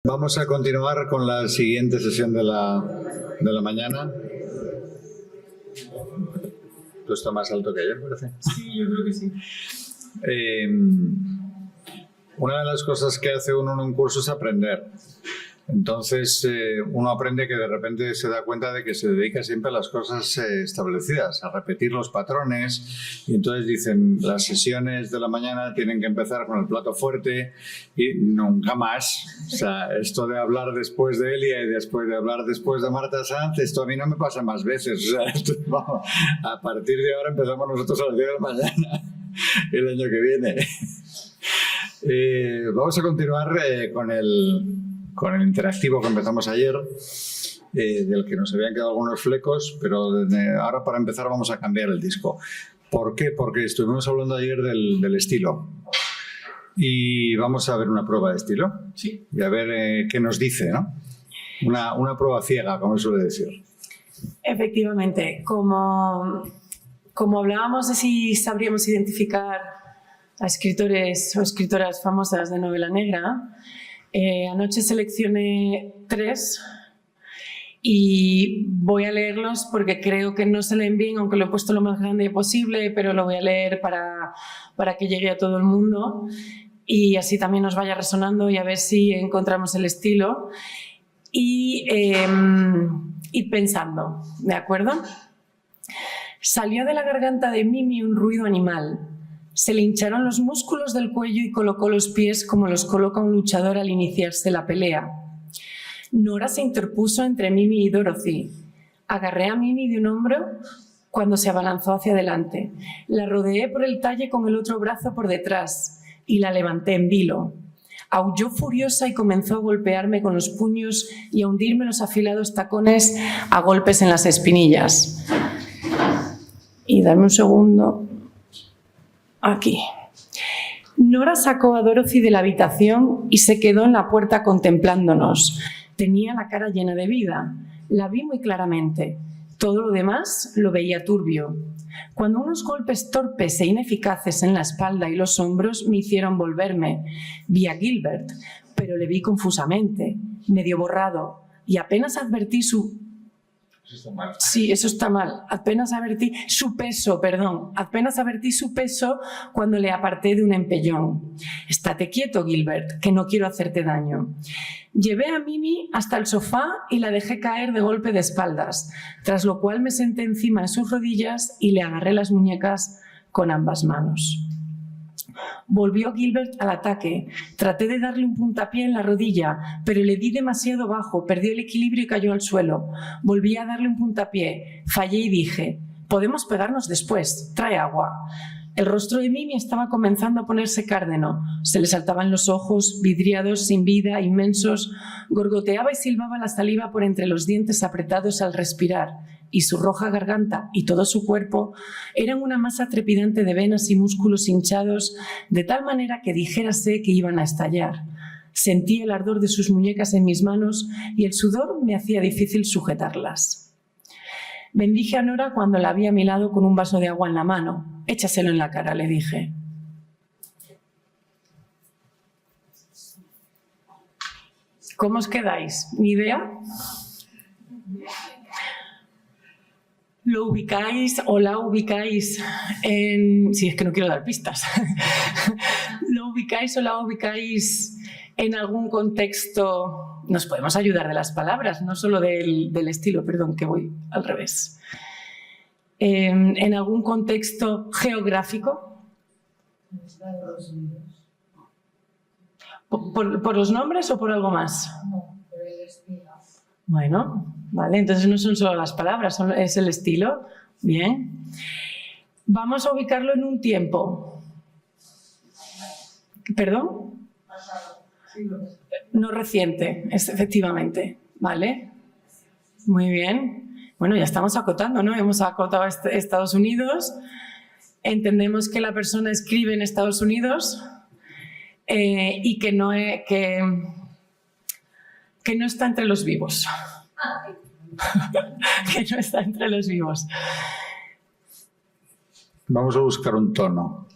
Vamos a continuar con la siguiente sesión de la mañana. Tú estás más alto que ayer, parece. Sí, yo creo que sí. Una de las cosas que hace uno en un curso es aprender. Entonces, uno aprende que de repente se da cuenta de que se dedica siempre a las cosas establecidas, a repetir los patrones. Y entonces dicen, las sesiones de la mañana tienen que empezar con el plato fuerte y nunca más. O sea, esto de hablar después de Elia y después de hablar después de Marta Sanz, esto a mí no me pasa más veces. O sea, vamos, a partir de ahora empezamos nosotros a las 10 de la mañana el año que viene. Vamos a continuar con el interactivo que empezamos ayer, del que nos habían quedado algunos flecos, pero ahora para empezar vamos a cambiar el disco. ¿Por qué? Porque estuvimos hablando ayer del estilo. Y vamos a ver una prueba de estilo. Sí. Y a ver qué nos dice, ¿no? Una prueba ciega, como suele decir. Efectivamente, como hablábamos de si sabríamos identificar a escritores o escritoras famosas de novela negra, anoche seleccioné 3 y voy a leerlos porque creo que no se leen bien, aunque lo he puesto lo más grande posible, pero lo voy a leer para que llegue a todo el mundo y así también nos vaya resonando y a ver si encontramos el estilo y ir pensando, ¿de acuerdo? Salió de la garganta de Mimi un ruido animal. Se le hincharon los músculos del cuello y colocó los pies como los coloca un luchador al iniciarse la pelea. Nora se interpuso entre Mimi y Dorothy. Agarré a Mimi de un hombro cuando se abalanzó hacia adelante. La rodeé por el talle con el otro brazo por detrás y la levanté en vilo. Aulló furiosa y comenzó a golpearme con los puños y a hundirme los afilados tacones a golpes en las espinillas. Y dame un segundo. Aquí. Nora sacó a Dorothy de la habitación y se quedó en la puerta contemplándonos. Tenía la cara llena de vida. La vi muy claramente. Todo lo demás lo veía turbio. Cuando unos golpes torpes e ineficaces en la espalda y los hombros me hicieron volverme, vi a Gilbert, pero le vi confusamente, medio borrado, y apenas advertí su... Eso está mal. Sí, eso está mal. Apenas advertí su peso cuando le aparté de un empellón. Estate quieto, Gilbert, que no quiero hacerte daño. Llevé a Mimi hasta el sofá y la dejé caer de golpe de espaldas, tras lo cual me senté encima de sus rodillas y le agarré las muñecas con ambas manos. Volvió Gilbert al ataque. Traté de darle un puntapié en la rodilla, pero le di demasiado bajo, perdió el equilibrio y cayó al suelo. Volví a darle un puntapié, fallé y dije, podemos pegarnos después, trae agua. El rostro de Mimi estaba comenzando a ponerse cárdeno. Se le saltaban los ojos, vidriados, sin vida, inmensos. Gorgoteaba y silbaba la saliva por entre los dientes apretados al respirar. Y su roja garganta y todo su cuerpo eran una masa trepidante de venas y músculos hinchados, de tal manera que dijérase que iban a estallar. Sentí el ardor de sus muñecas en mis manos y el sudor me hacía difícil sujetarlas. Bendije a Nora cuando la vi a mi lado con un vaso de agua en la mano. Échaselo en la cara, le dije. ¿Cómo os quedáis? ¿Ni idea? ¿Lo ubicáis o la ubicáis en... Si es que no quiero dar pistas. ¿Lo ubicáis o la ubicáis en algún contexto? Nos podemos ayudar de las palabras, no solo del estilo, perdón, que voy al revés. ¿En algún contexto geográfico? ¿Por los nombres o por algo más? No, por el estilo. Bueno, vale, entonces no son solo las palabras, es el estilo. Bien. Vamos a ubicarlo en un tiempo. ¿Perdón? No reciente, efectivamente. Vale. Muy bien. Bueno, ya estamos acotando, ¿no? Hemos acotado a Estados Unidos. Entendemos que la persona escribe en Estados Unidos y que no está entre los vivos. Que no está entre los vivos. Vamos a buscar un tono.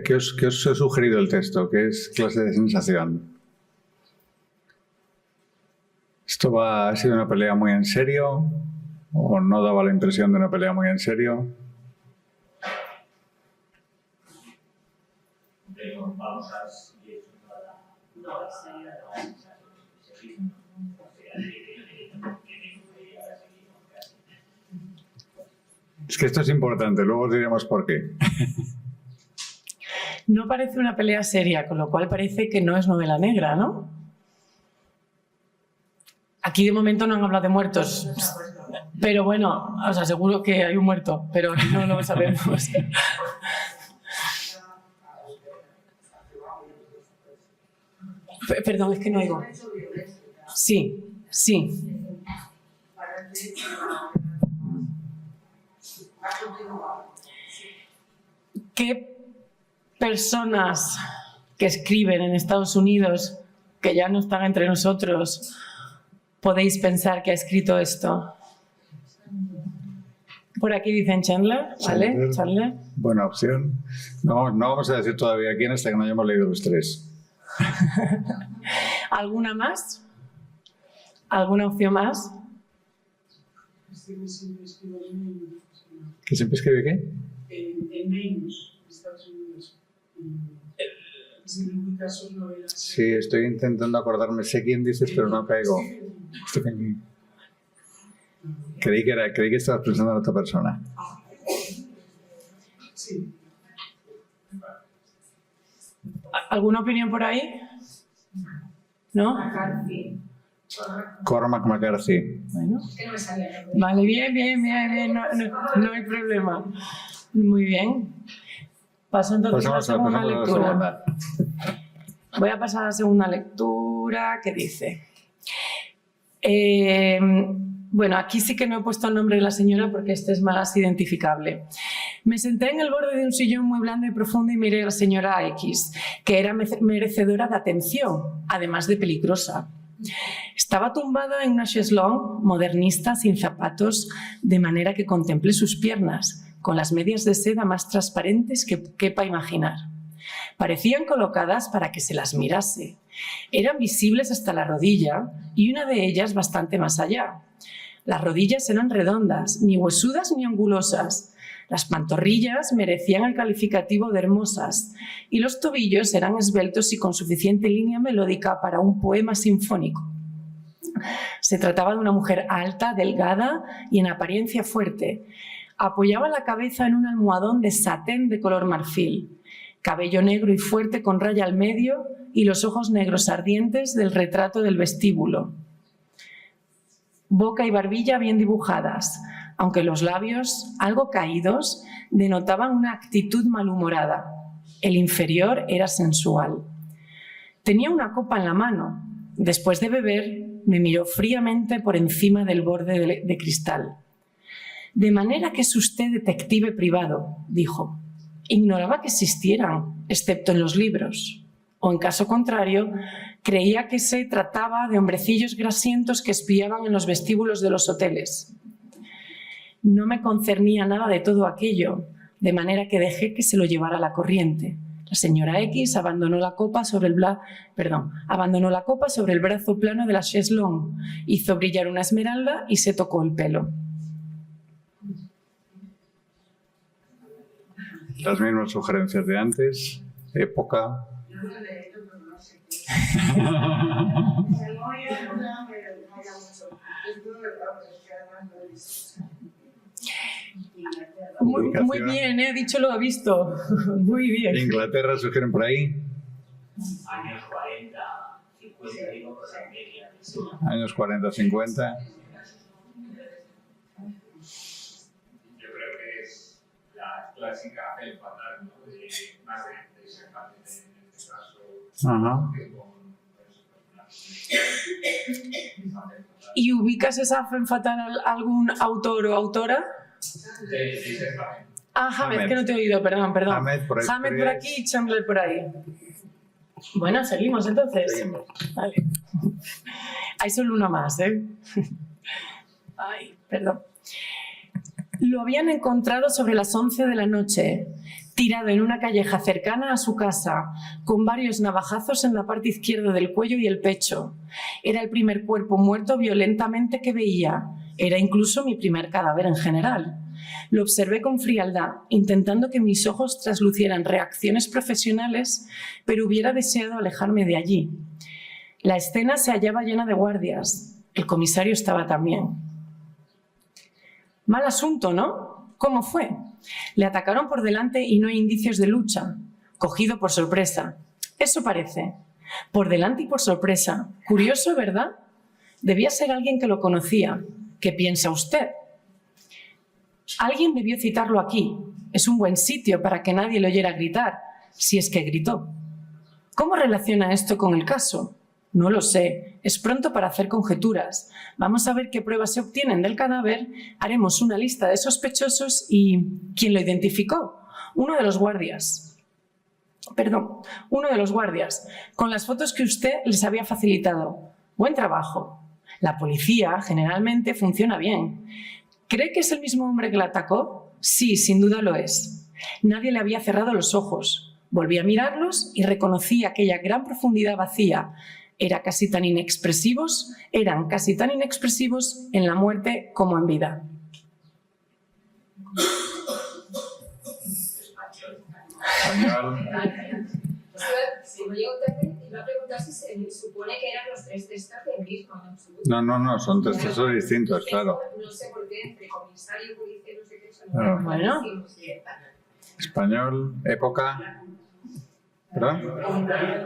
¿Qué os ha sugerido el texto? ¿Qué clase de sensación? ¿Esto ha sido una pelea muy en serio o no daba la impresión de una pelea muy en serio? Es que esto es importante, luego os diremos por qué. No parece una pelea seria, con lo cual parece que no es novela negra, ¿no? Aquí de momento no han hablado de muertos, pero bueno, os aseguro que hay un muerto, pero aquí no lo sabemos. Perdón, es que no oigo. Sí, sí. ¿Qué personas que escriben en Estados Unidos, que ya no están entre nosotros, podéis pensar que ha escrito esto? Por aquí dicen Chandler, ¿vale? Chandler. Buena opción. No vamos a decir todavía quién hasta que no hayamos leído los tres. ¿Alguna más? ¿Alguna opción más? ¿Que siempre escribe qué? En Maine, Estados Unidos. Sí, estoy intentando acordarme. Sé quién dices, pero no caigo. Stephen King. Creí que estabas pensando en otra persona. Sí. ¿Alguna opinión por ahí? ¿No? Cormac McCarthy. Bueno. Vale, bien. No hay problema. Muy bien. Paso entonces a la segunda lectura. Voy a pasar a la segunda lectura. ¿Qué dice? Bueno, aquí sí que no he puesto el nombre de la señora porque este es más identificable. Me senté en el borde de un sillón muy blando y profundo y miré a la señora X, que era merecedora de atención, además de peligrosa. Estaba tumbada en una chaiselong modernista sin zapatos, de manera que contemplé sus piernas, con las medias de seda más transparentes que quepa imaginar. Parecían colocadas para que se las mirase. Eran visibles hasta la rodilla y una de ellas bastante más allá. Las rodillas eran redondas, ni huesudas ni angulosas. Las pantorrillas merecían el calificativo de hermosas y los tobillos eran esbeltos y con suficiente línea melódica para un poema sinfónico. Se trataba de una mujer alta, delgada y en apariencia fuerte. Apoyaba la cabeza en un almohadón de satén de color marfil, cabello negro y fuerte con raya al medio y los ojos negros ardientes del retrato del vestíbulo. Boca y barbilla bien dibujadas, aunque los labios, algo caídos, denotaban una actitud malhumorada. El inferior era sensual. Tenía una copa en la mano. Después de beber, me miró fríamente por encima del borde de cristal. «De manera que es usted detective privado», dijo. Ignoraba que existieran, excepto en los libros. O, en caso contrario, creía que se trataba de hombrecillos grasientos que espiaban en los vestíbulos de los hoteles. No me concernía nada de todo aquello, de manera que dejé que se lo llevara la corriente. La señora X abandonó la copa sobre el brazo plano de la chaiselong, hizo brillar una esmeralda y se tocó el pelo. Las mismas sugerencias de antes, época. Muy bien, he dicho lo ha visto. Muy bien. Inglaterra sugieren por ahí. Años 40, 50, digo, pues en media. Años 40, 50. Yo creo que es la clásica el fatal, ¿no? De más de ese empate en este caso. Ajá. ¿Y ubicas esa femme fatal a algún autor o autora? Hamed, que no te he oído, perdón. Hamed por aquí y Chandler por ahí. Bueno, seguimos entonces. Vale. Hay solo uno más, ¿eh? Ay, perdón. Lo habían encontrado sobre las 11 de la noche. tirado en una calleja cercana a su casa, con varios navajazos en la parte izquierda del cuello y el pecho. Era el primer cuerpo muerto violentamente que veía. Era incluso mi primer cadáver en general. Lo observé con frialdad, intentando que mis ojos traslucieran reacciones profesionales, pero hubiera deseado alejarme de allí. La escena se hallaba llena de guardias. El comisario estaba también. Mal asunto, ¿no? ¿Cómo fue? Le atacaron por delante y no hay indicios de lucha. Cogido por sorpresa. Eso parece. Por delante y por sorpresa. Curioso, ¿verdad? Debía ser alguien que lo conocía. ¿Qué piensa usted? Alguien debió citarlo aquí. Es un buen sitio para que nadie le oyera gritar, si es que gritó. ¿Cómo relaciona esto con el caso? No lo sé. Es pronto para hacer conjeturas. Vamos a ver qué pruebas se obtienen del cadáver, haremos una lista de sospechosos y... ¿quién lo identificó? Uno de los guardias, con las fotos que usted les había facilitado. Buen trabajo. La policía generalmente funciona bien. ¿Cree que es el mismo hombre que la atacó? Sí, sin duda lo es. Nadie le había cerrado los ojos. Volví a mirarlos y reconocí aquella gran profundidad vacía. Eran casi tan inexpresivos en la muerte como en vida. Si no llego tarde, iba a preguntar si se supone que eran los tres textos del mismo, ¿no? No, son tres textos distintos, claro. No sé por qué, entre comisario, policía, no sé qué son. Bueno. Español, época, ¿verdad?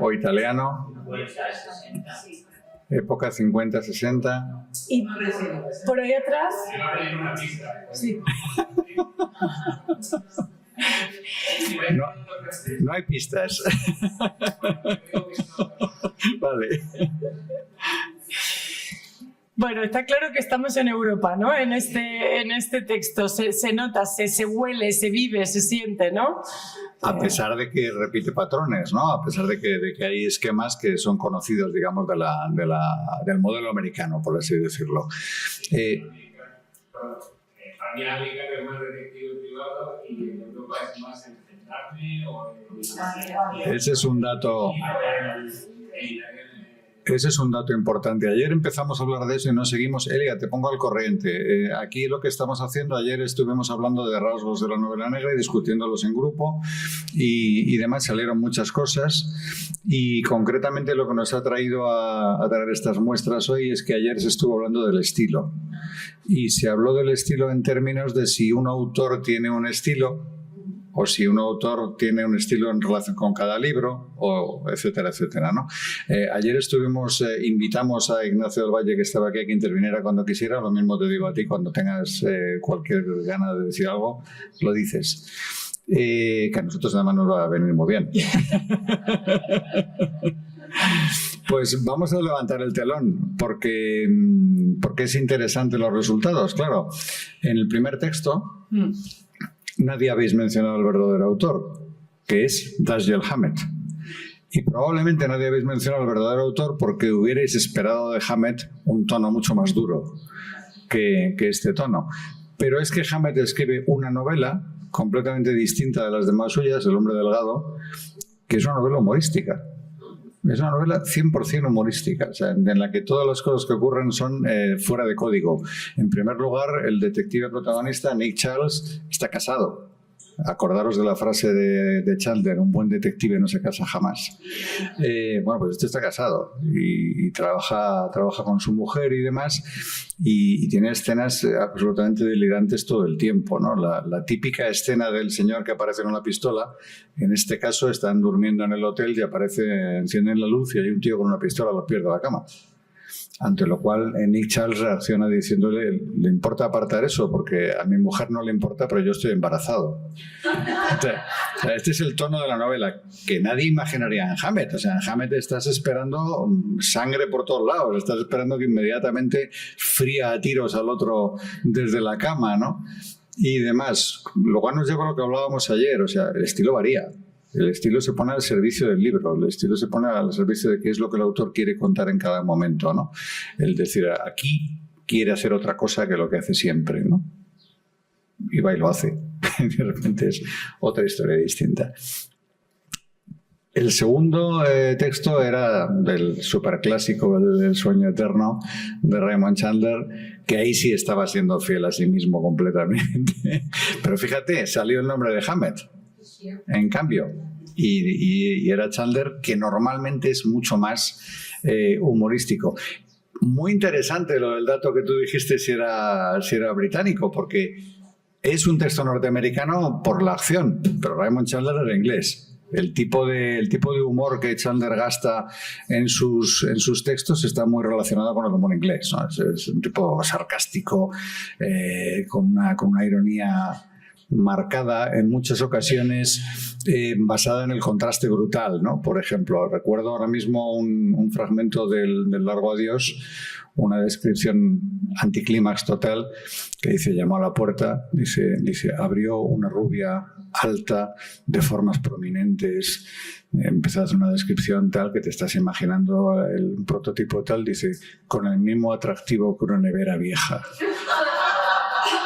O italiano, época 50-60. Y por ahí atrás... Hay una pista. Sí. No hay pistas. Vale. Bueno, está claro que estamos en Europa, ¿no? En este texto se nota, se huele, se vive, se siente, ¿no? A pesar de que repite patrones, ¿no? A pesar de que hay esquemas que son conocidos, digamos, del modelo americano, por así decirlo. Para mí, América es más detective privado y en Europa es más en centrarme o en... Ese es un dato... Ese es un dato importante. Ayer empezamos a hablar de eso y no seguimos. Elia, te pongo al corriente. Aquí lo que estamos haciendo, ayer estuvimos hablando de rasgos de la novela negra y discutiéndolos en grupo y demás. Salieron muchas cosas y concretamente lo que nos ha traído a traer estas muestras hoy es que ayer se estuvo hablando del estilo. Y se habló del estilo en términos de si un autor tiene un estilo o si un autor tiene un estilo en relación con cada libro, o etcétera, etcétera, ¿no? Ayer invitamos a Ignacio del Valle, que estaba aquí, a que interviniera cuando quisiera. Lo mismo te digo a ti, cuando tengas cualquier gana de decir algo, lo dices. Que a nosotros además nos va a venir muy bien. Pues vamos a levantar el telón, porque es interesante los resultados. Claro, en el primer texto... nadie habéis mencionado al verdadero autor, que es Dashiell Hammett. Y probablemente nadie habéis mencionado al verdadero autor porque hubierais esperado de Hammett un tono mucho más duro que este tono. Pero es que Hammett escribe una novela completamente distinta de las demás suyas, El hombre delgado, que es una novela humorística. Es una novela 100% humorística, o sea, en la que todas las cosas que ocurren son fuera de código. En primer lugar, el detective protagonista, Nick Charles, está casado. Acordaros de la frase de Chandler, un buen detective no se casa jamás. Bueno, pues este está casado y trabaja con su mujer y demás, y tiene escenas absolutamente delirantes todo el tiempo, ¿no? La típica escena del señor que aparece con la pistola. En este caso están durmiendo en el hotel y encienden la luz y hay un tío con una pistola a los pies de la cama. Ante lo cual Nick Charles reacciona diciéndole: ¿le importa apartar eso? Porque a mi mujer no le importa, pero yo estoy embarazado. O sea, este es el tono de la novela que nadie imaginaría en Hammett. O sea, en Hammett estás esperando sangre por todos lados, estás esperando que inmediatamente fría a tiros al otro desde la cama, ¿no? Y demás. Lo cual nos lleva a lo que hablábamos ayer. O sea, el estilo varía. El estilo se pone al servicio del libro, el estilo se pone al servicio de qué es lo que el autor quiere contar en cada momento, ¿no? El decir, aquí quiere hacer otra cosa que lo que hace siempre, ¿no? Y va y lo hace. De repente es otra historia distinta. El segundo texto era del superclásico El sueño eterno de Raymond Chandler, que ahí sí estaba siendo fiel a sí mismo completamente. Pero fíjate, salió el nombre de Hammett, en cambio. Y era Chandler, que normalmente es mucho más humorístico. Muy interesante lo del dato que tú dijiste si era británico, porque es un texto norteamericano por la acción, pero Raymond Chandler era inglés. El tipo de humor que Chandler gasta en sus textos está muy relacionado con el humor inglés, ¿no? Es un tipo sarcástico, con una ironía marcada, en muchas ocasiones basada en el contraste brutal, ¿no? Por ejemplo, recuerdo ahora mismo un fragmento del Largo Adiós, una descripción anticlímax total, que dice: llamó a la puerta, dice abrió una rubia alta, de formas prominentes, empezó a hacer una descripción tal que te estás imaginando el prototipo tal, dice, con el mismo atractivo que una nevera vieja.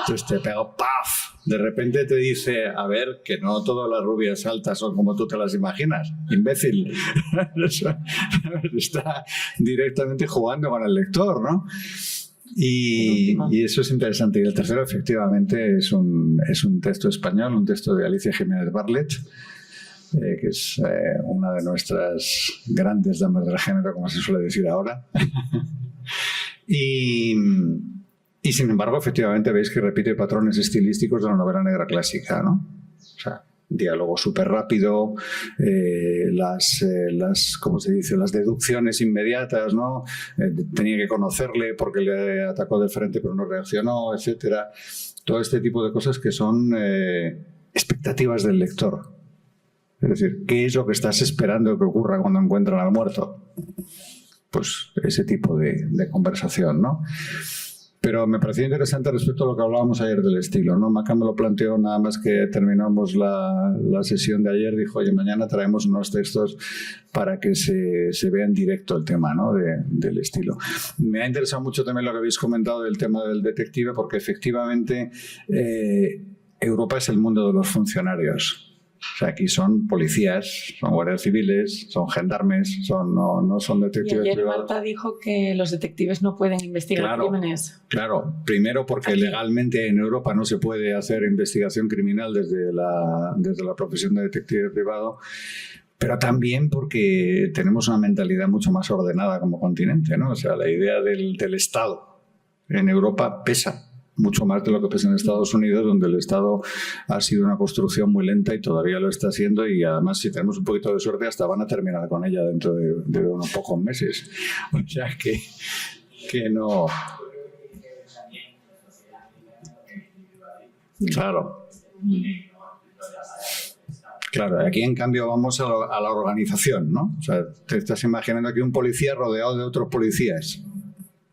Entonces te pega ¡paf! De repente te dice, a ver, que no todas las rubias altas son como tú te las imaginas, imbécil. Está directamente jugando con el lector, ¿no? Y eso es interesante. Y el tercero, efectivamente, es un texto español, un texto de Alicia Jiménez Barlet, que es una de nuestras grandes damas del género, como se suele decir ahora. Y sin embargo, efectivamente, veis que repite patrones estilísticos de la novela negra clásica, ¿no? O sea, diálogo súper rápido, ¿cómo se dice? Las deducciones inmediatas, ¿no? Tenía que conocerle porque le atacó de frente pero no reaccionó, etcétera. Todo este tipo de cosas que son expectativas del lector. Es decir, ¿qué es lo que estás esperando que ocurra cuando encuentran al muerto? Pues ese tipo de conversación, ¿no? Pero me pareció interesante respecto a lo que hablábamos ayer del estilo, ¿no? Maca me lo planteó nada más que terminamos la sesión de ayer. Dijo, oye, mañana traemos unos textos para que se vea en directo el tema, ¿no? del estilo. Me ha interesado mucho también lo que habéis comentado del tema del detective, porque efectivamente Europa es el mundo de los funcionarios. O sea, aquí son policías, son guardias civiles, son gendarmes, no son detectives y ayer privados. Marta dijo que los detectives no pueden investigar crímenes. Claro, primero porque legalmente en Europa no se puede hacer investigación criminal desde la profesión de detective privado, pero también porque tenemos una mentalidad mucho más ordenada como continente, ¿no? O sea, la idea del Estado en Europa pesa mucho más de lo que pasa en Estados Unidos, donde el Estado ha sido una construcción muy lenta y todavía lo está haciendo, y además, si tenemos un poquito de suerte, hasta van a terminar con ella dentro de unos pocos meses. O sea que no... Claro. Claro, aquí en cambio vamos a la organización, ¿no? O sea, te estás imaginando aquí un policía rodeado de otros policías.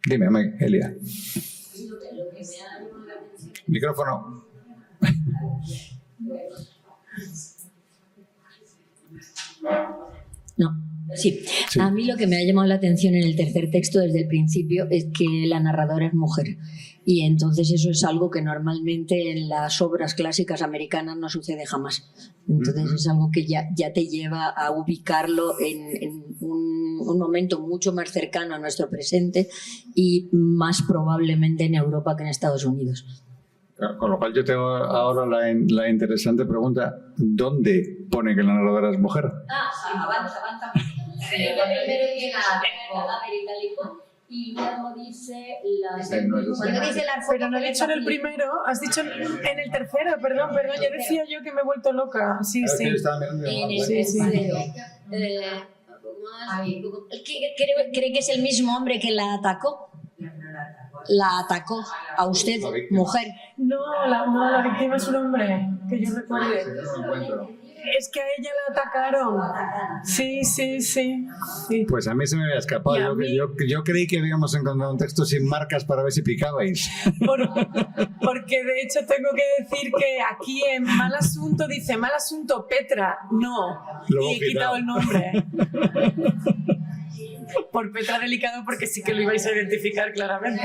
Dime, Elia. Micrófono. No, sí. A mí lo que me ha llamado la atención en el tercer texto desde el principio es que la narradora es mujer. Y entonces eso es algo que normalmente en las obras clásicas americanas no sucede jamás. Entonces es algo que ya te lleva a ubicarlo en un momento mucho más cercano a nuestro presente y más probablemente en Europa que en Estados Unidos. Con lo cual yo tengo ahora la interesante pregunta: ¿dónde pone que la narradora es mujer? Avanza. Primero dice la y luego dice Pero no he dicho en el primero, has dicho en el tercero, perdón, ya decía yo que me he vuelto loca. Sí. En el tercero. ¿Cree que es el mismo hombre que la atacó? La atacó a usted, mujer. No, la víctima es un hombre, que yo recuerde. Es que a ella la atacaron. Sí. Pues a mí se me había escapado. Yo creí que habíamos encontrado un texto sin marcas para ver si picabais. Porque de hecho tengo que decir que aquí en Mal Asunto dice Mal Asunto Petra. No. Luego y he quitado el nombre. Por Petra Delicado, porque sí que lo ibais a identificar claramente.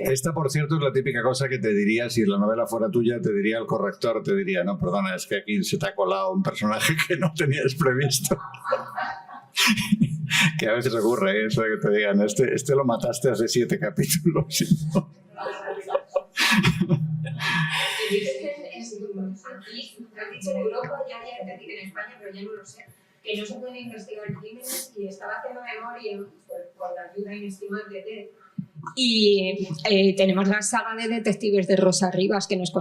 Esta, por cierto, es la típica cosa que te diría, si la novela fuera tuya, te diría el corrector, te diría, no, perdona, es que aquí se te ha colado un personaje que no tenías previsto. Que a veces ocurre eso, que te digan, este lo mataste hace 7 capítulos. Has dicho en Europa, ya entendí que en España, pero ya no lo sé, que no se pueden investigar crímenes, y estaba haciendo memoria con la ayuda inestimable de... Y tenemos la saga de detectives de Rosa Rivas que nos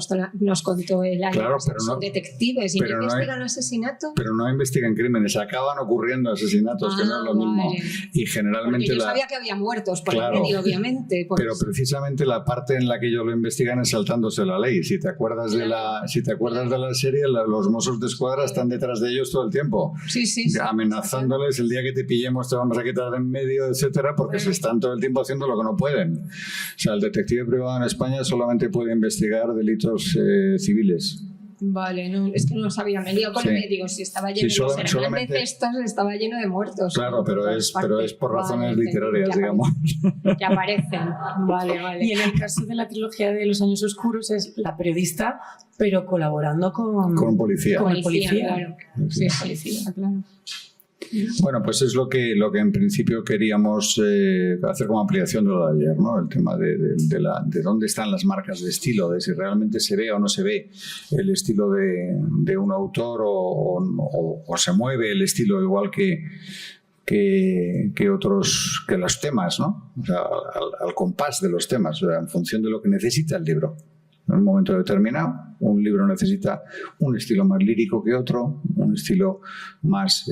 contó el año. Claro, pasado. pero no- Son detectives y pero no no investigan asesinatos. Pero no investigan crímenes, acaban ocurriendo asesinatos, que no es lo mismo. Vale. Y Porque generalmente yo sabía que había muertos por Claro. el medio, obviamente. Pues, Pero precisamente la parte en la que ellos lo investigan es saltándose la ley. Si te acuerdas de la serie, los Mossos de Escuadra están detrás de ellos todo el tiempo, sí. amenazándoles: el día que te pillemos te vamos a quitar de en medio, etcétera, porque se están todo el tiempo haciendo lo que no pueden. O sea, el detective privado en España solamente puede investigar delitos civiles. Vale, no, es que no lo sabía. Me lío con Sí. el medio. Si estaba lleno Sí, de solamente- cestos, estaba lleno de muertos. Claro, pero Por es todas por partes. razones Vale, literarias, que digamos. Que aparecen. Vale. Y en el caso de la trilogía de Los Años Oscuros es la periodista, pero colaborando con Con un policía. Con el policía. Claro. Sí, policía, claro. Bueno, pues es lo que en principio queríamos hacer como ampliación de lo de ayer, ¿no? El tema de dónde están las marcas de estilo, de si realmente se ve o no se ve el estilo de un autor o se mueve el estilo igual que otros, que los temas, ¿no? O sea, al compás de los temas, o sea, en función de lo que necesita el libro. En un momento determinado, un libro necesita un estilo más lírico que otro, un estilo más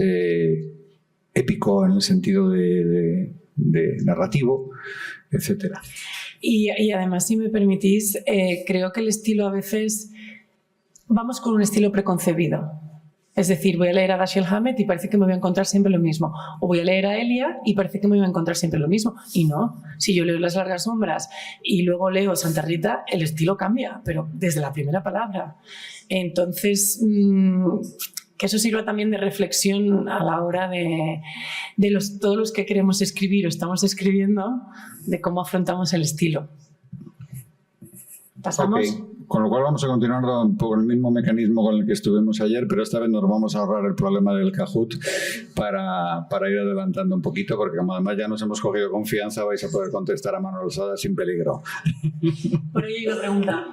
épico en el sentido de narrativo, etcétera. Y además, si me permitís, creo que el estilo a veces vamos con un estilo preconcebido. Es decir, voy a leer a Dashiell Hammett y parece que me voy a encontrar siempre lo mismo. O voy a leer a Elia y parece que me voy a encontrar siempre lo mismo. Y no, si yo leo Las largas sombras y luego leo Santa Rita, el estilo cambia, pero desde la primera palabra. Entonces, que eso sirva también de reflexión a la hora de todos los que queremos escribir o estamos escribiendo, de cómo afrontamos el estilo. ¿Pasamos? Okay. Con lo cual vamos a continuar por el mismo mecanismo con el que estuvimos ayer, pero esta vez nos vamos a ahorrar el problema del Kahoot para ir adelantando un poquito, porque como además ya nos hemos cogido confianza, vais a poder contestar a mano alzada sin peligro. Por ahí hay una pregunta.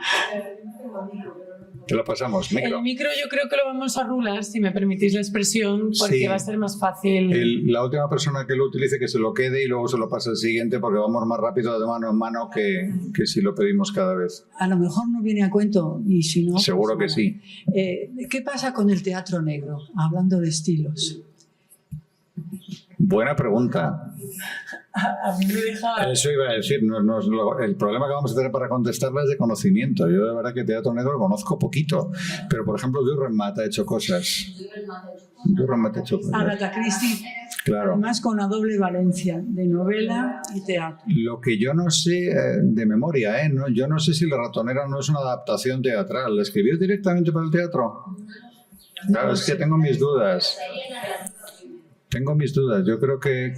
Te lo pasamos, micro. El micro yo creo que lo vamos a rular, si me permitís la expresión, porque Sí. va a ser más fácil. La última persona que lo utilice que se lo quede y luego se lo pase al siguiente, porque vamos más rápido de mano en mano que si lo pedimos cada vez. A lo mejor no viene a cuento y si no... Seguro que pues, sí. ¿Qué pasa con el teatro negro? Hablando de estilos. Buena pregunta. A mí me deja... Eso iba a decir. El problema que vamos a tener para contestarla es de conocimiento. Yo de verdad que teatro negro lo conozco poquito. Pero, por ejemplo, Dürrenmatt ha hecho cosas. Dürrenmatt ha hecho cosas. Agatha Christie, Claro. además con una doble valencia de novela y teatro. Lo que yo no sé de memoria, yo no sé si La ratonera no es una adaptación teatral. ¿La escribió directamente para el teatro? Claro, es que tengo mis dudas. Yo creo que,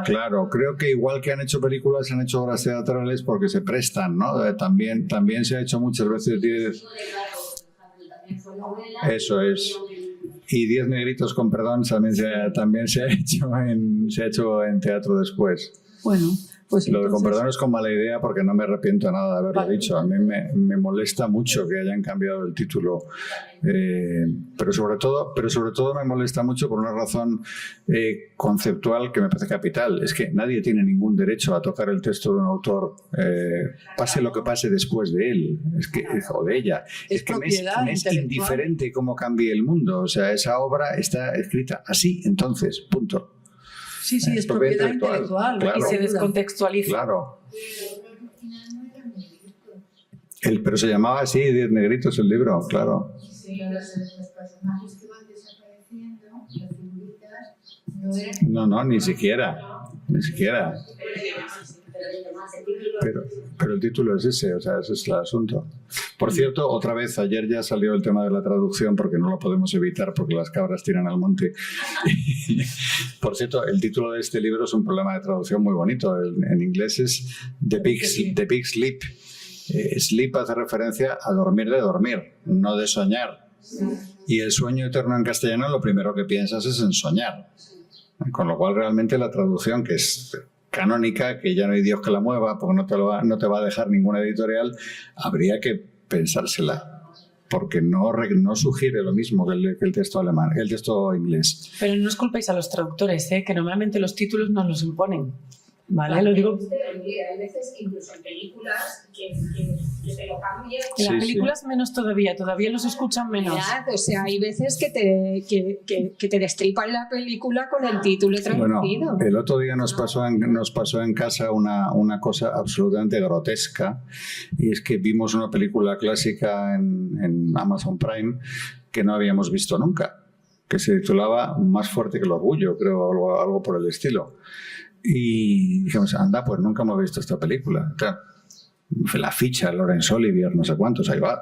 claro, creo que igual que han hecho películas, han hecho obras teatrales porque se prestan, ¿no? También se ha hecho muchas veces. Eso es. Y 10 negritos con perdón también se ha hecho en teatro después. Bueno, pues Lo de con entonces, perdón es con mala idea porque no me arrepiento nada de haberlo dicho. A mí me molesta mucho que hayan cambiado el título. Pero sobre todo me molesta mucho por una razón conceptual que me parece capital. Es que nadie tiene ningún derecho a tocar el texto de un autor, pase lo que pase después de él o de ella. Es que propiedad me es intelectual. indiferente cómo cambie el mundo. O sea, esa obra está escrita así, entonces, punto. sí, es propiedad intelectual. Claro. Y se descontextualiza. Claro. Pero se llamaba así, 10 negritos el libro, claro. Sí, los personajes que van desapareciendo, las figuritas, no eran... No, ni siquiera. Pero el título es ese, o sea, ese es el asunto. Por cierto, otra vez, ayer ya salió el tema de la traducción porque no lo podemos evitar porque las cabras tiran al monte. Por cierto, el título de este libro es un problema de traducción muy bonito. En inglés es The Big Sleep. Sleep hace referencia a dormir de dormir, no de soñar. Y el sueño eterno en castellano lo primero que piensas es en soñar. Con lo cual realmente la traducción, que es canónica, que ya no hay Dios que la mueva, porque no te va a dejar ninguna editorial, habría que pensársela, porque no sugiere lo mismo que el texto alemán, el texto inglés. Pero no os culpéis a los traductores, que normalmente los títulos nos los imponen. ¿Vale? Lo digo. Hay veces que incluso en películas que te lo cambian. En las películas menos todavía los escuchan menos. Mirad, o sea, hay veces que te destripan la película con el título traducido. Bueno, el otro día nos pasó en casa una cosa absolutamente grotesca, y es que vimos una película clásica en Amazon Prime que no habíamos visto nunca, que se titulaba Más fuerte que el orgullo, creo, algo por el estilo. Y dijimos, anda, pues nunca hemos visto esta película. La ficha, Laurence Olivier, no sé cuántos, ahí va.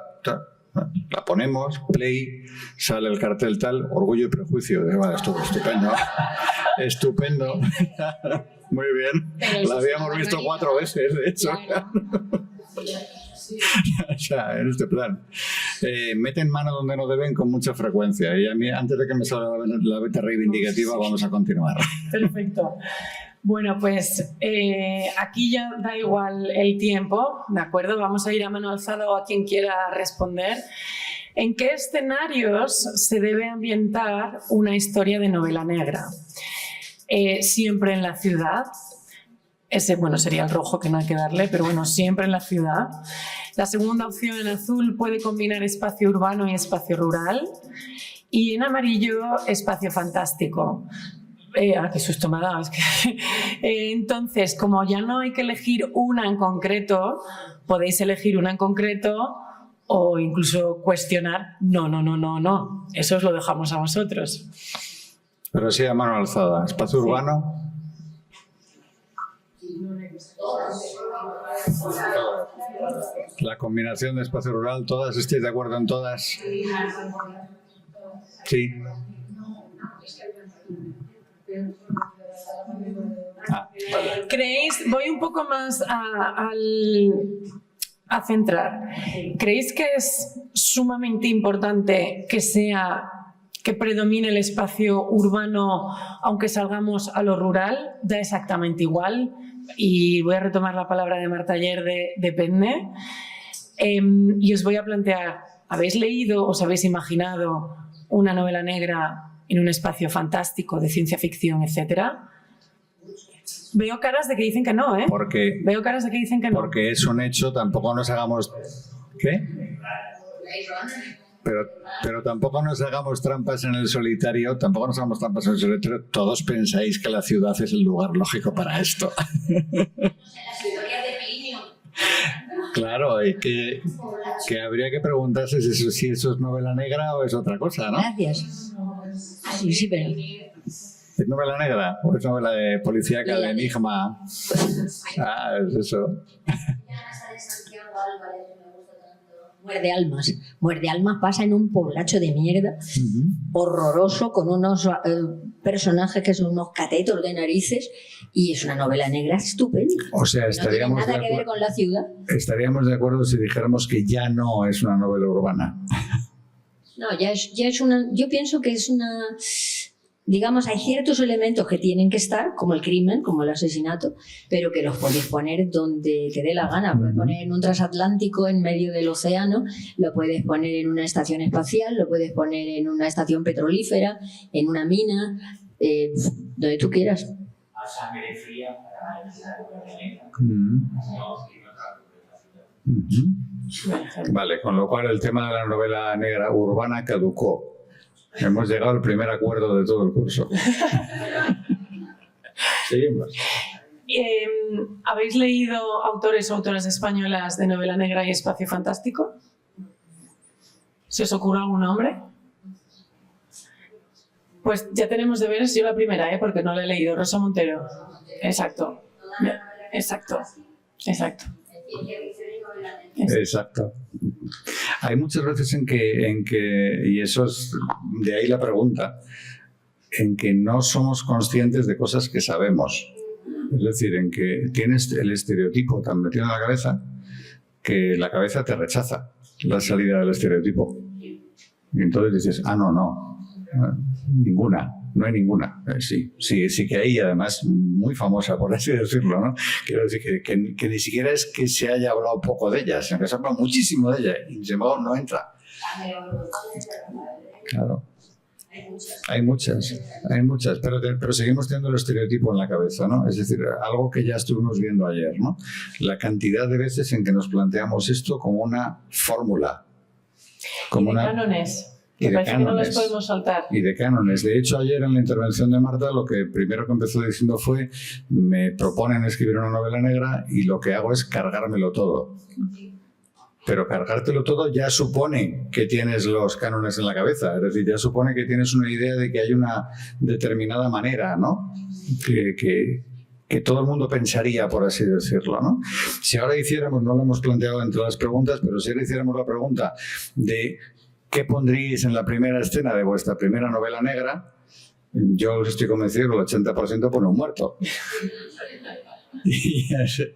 La ponemos, play, sale el cartel tal, Orgullo y Prejuicio. Vale, estupendo. Estupendo. Muy bien. La habíamos visto 4 veces, de hecho. Claro. O sea, en este plan. Meten mano donde no deben con mucha frecuencia. Y a mí, antes de que me salga la beta reivindicativa, vamos a continuar. Perfecto. Bueno, pues aquí ya da igual el tiempo, ¿de acuerdo? Vamos a ir a mano alzada o a quien quiera responder. ¿En qué escenarios se debe ambientar una historia de novela negra? Siempre en la ciudad. Ese, bueno, sería el rojo que no hay que darle, pero bueno, siempre en la ciudad. La segunda opción, en azul, puede combinar espacio urbano y espacio rural. Y en amarillo, espacio fantástico. Qué susto me ha dado. Es que, entonces, como ya no hay que elegir una en concreto, podéis elegir una en concreto o incluso cuestionar. No. Eso os lo dejamos a vosotros. Pero sí a mano alzada. Espacio urbano. La combinación de espacio rural, ¿todas estáis de acuerdo en todas? Sí. Vale. ¿Creéis, voy un poco más a centrar, ¿creéis que es sumamente importante que predomine el espacio urbano aunque salgamos a lo rural? Da exactamente igual. Y voy a retomar la palabra de Marta ayer de depende. Y os voy a plantear, ¿habéis leído, os habéis imaginado una novela negra en un espacio fantástico de ciencia ficción, etcétera? Veo caras de que dicen que no, ¿eh? Veo caras de que dicen que no. Porque es un hecho, tampoco nos hagamos... ¿Qué? Pero tampoco nos hagamos trampas en el solitario, Todos pensáis que la ciudad es el lugar lógico para esto. Claro, y que habría que preguntarse si eso es novela negra o es otra cosa, ¿no? Gracias. Sí, pero... ¿Es novela negra o es novela de policíaca, de enigma? Ah, es eso. Muerde Almas. Muerde Almas pasa en un poblacho de mierda horroroso con unos personajes que son unos catetos de narices y es una novela negra estupenda. O sea, estaríamos no tiene nada que ver con la ciudad. Estaríamos de acuerdo si dijéramos que ya no es una novela urbana. No, ya es una... Yo pienso que es una... Digamos, hay ciertos elementos que tienen que estar, como el crimen, como el asesinato, pero que los puedes poner donde te dé la gana. Puedes poner en un transatlántico en medio del océano, lo puedes poner en una estación espacial, lo puedes poner en una estación petrolífera, en una mina, donde tú quieras. A sangre fría para esa negra. Vale, con lo cual el tema de la novela negra urbana caducó. Hemos llegado al primer acuerdo de todo el curso. Seguimos. ¿Habéis leído autores o autoras españolas de novela negra y espacio fantástico? ¿Se os ocurre algún nombre? Pues ya tenemos deberes, yo la primera, porque no la he leído. Rosa Montero. Exacto. Exacto, exacto. Exacto. Hay muchas veces en que, y eso es de ahí la pregunta, en que no somos conscientes de cosas que sabemos. Es decir, en que tienes el estereotipo tan metido en la cabeza que la cabeza te rechaza la salida del estereotipo. Y entonces dices, no, ninguna. No hay ninguna. Sí que hay, además, muy famosa, por así decirlo, ¿no? Quiero decir que ni siquiera es que se haya hablado poco de ella, sino que se ha hablado muchísimo de ella y sin embargo no entra. Claro. Hay muchas, pero seguimos teniendo el estereotipo en la cabeza, ¿no? Es decir, algo que ya estuvimos viendo ayer, ¿no? La cantidad de veces en que nos planteamos esto como una fórmula. Como y de cánones. Y de cánones, que no los podemos saltar. Y de cánones. De hecho, ayer en la intervención de Marta, lo que primero que empezó diciendo fue: me proponen escribir una novela negra y lo que hago es cargármelo todo. Pero cargártelo todo ya supone que tienes los cánones en la cabeza. Es decir, ya supone que tienes una idea de que hay una determinada manera, ¿no? Que todo el mundo pensaría, por así decirlo, ¿no? Si ahora hiciéramos, no lo hemos planteado entre las preguntas, pero si ahora hiciéramos la pregunta de ¿qué pondríais en la primera escena de vuestra primera novela negra? Yo estoy convencido que el 80% pone un muerto.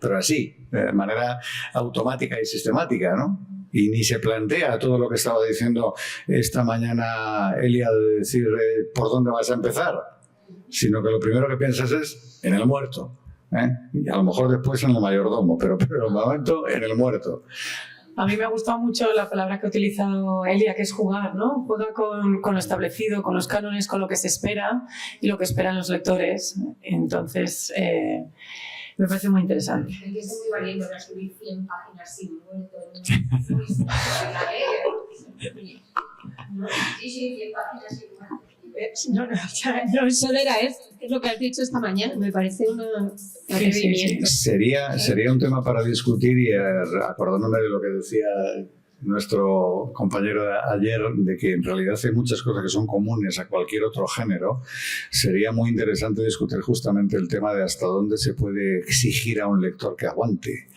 Pero así, de manera automática y sistemática, ¿no? Y ni se plantea todo lo que estaba diciendo esta mañana Elia de decir por dónde vas a empezar, sino que lo primero que piensas es en el muerto, ¿eh? Y a lo mejor después en el mayordomo, pero en el momento en el muerto. A mí me ha gustado mucho la palabra que ha utilizado Elia, que es jugar, ¿no? Juega con lo establecido, con los cánones, con lo que se espera y lo que esperan los lectores. Entonces, me parece muy interesante. Es que es muy valiente para escribir 100 páginas sin muerto. Sí, 100 páginas sin muerto. No, solo era eso, es lo que has dicho esta mañana, me parece un atrevimiento. Sería un tema para discutir y acordándome de lo que decía nuestro compañero de ayer, de que en realidad hay muchas cosas que son comunes a cualquier otro género, sería muy interesante discutir justamente el tema de hasta dónde se puede exigir a un lector que aguante.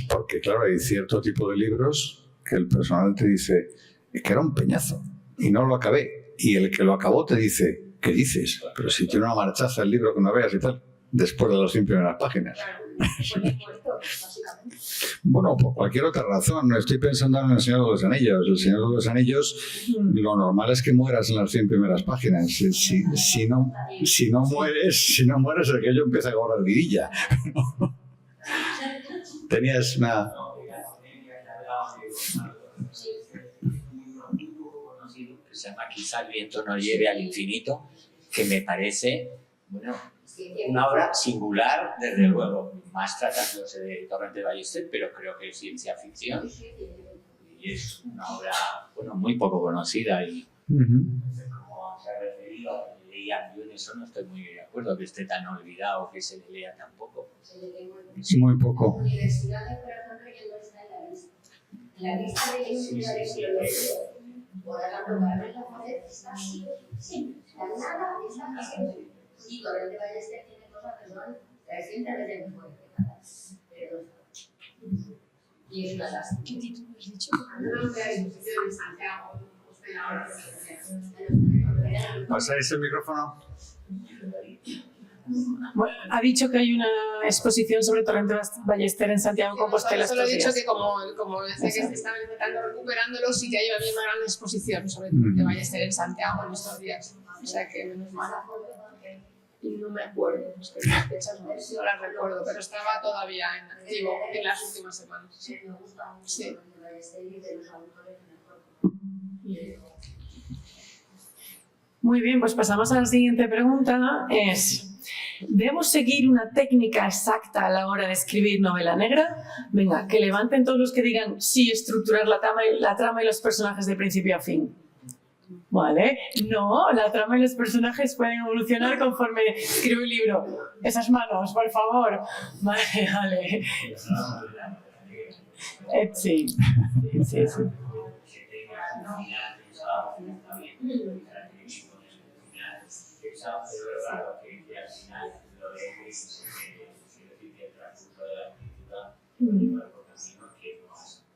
Porque claro, hay cierto tipo de libros que el personal te dice que era un peñazo y no lo acabé. Y el que lo acabó te dice, ¿qué dices? Pero si tiene una marchaza el libro que no veas y tal, después de las 100 primeras páginas. Bueno, por cualquier otra razón. Estoy pensando en El Señor de los Anillos. El Señor de los Anillos, lo normal es que mueras en las 100 primeras páginas. Si no mueres, aquello empieza a cobrar vidilla. Tenías una... Se llama Quizá el viento nos lleve al infinito, que me parece, bueno, una obra singular, desde luego, más tratándose de Torrente Ballester, pero creo que es ciencia ficción y es una obra, bueno, muy poco conocida y como se ha referido, leían, yo en eso no estoy muy de acuerdo, que esté tan olvidado, que se le lea tan poco. Muy poco. Universidades, por ejemplo, ya no está en la lista de universidades. Por ejemplo, para ver la pared está así, sí, nada está así. Y Torrente Ballester tiene cosas que son 300 veces mejores que nada. Pero y es una lástima. ¿Qué título has dicho? Una exposición en Santiago. ¿Pasáis el micrófono? Bueno, ha dicho que hay una exposición sobre Torrente Ballester en Santiago de Compostela. Solo he dicho que como desde que se estaban intentando recuperándolo, sí que hay una gran exposición sobre Torrente Ballester en Santiago en estos días. O sea que menos mal. Y no me acuerdo, es que las fechas no las recuerdo, pero estaba todavía en activo en las últimas semanas. Sí. Sí. Muy bien, pues pasamos a la siguiente pregunta. ¿Debemos seguir una técnica exacta a la hora de escribir novela negra? Venga, que levanten todos los que digan sí, estructurar la trama y los personajes de principio a fin. Vale, no, la trama y los personajes pueden evolucionar conforme escribo el libro. Esas manos, por favor. Vale. Sí.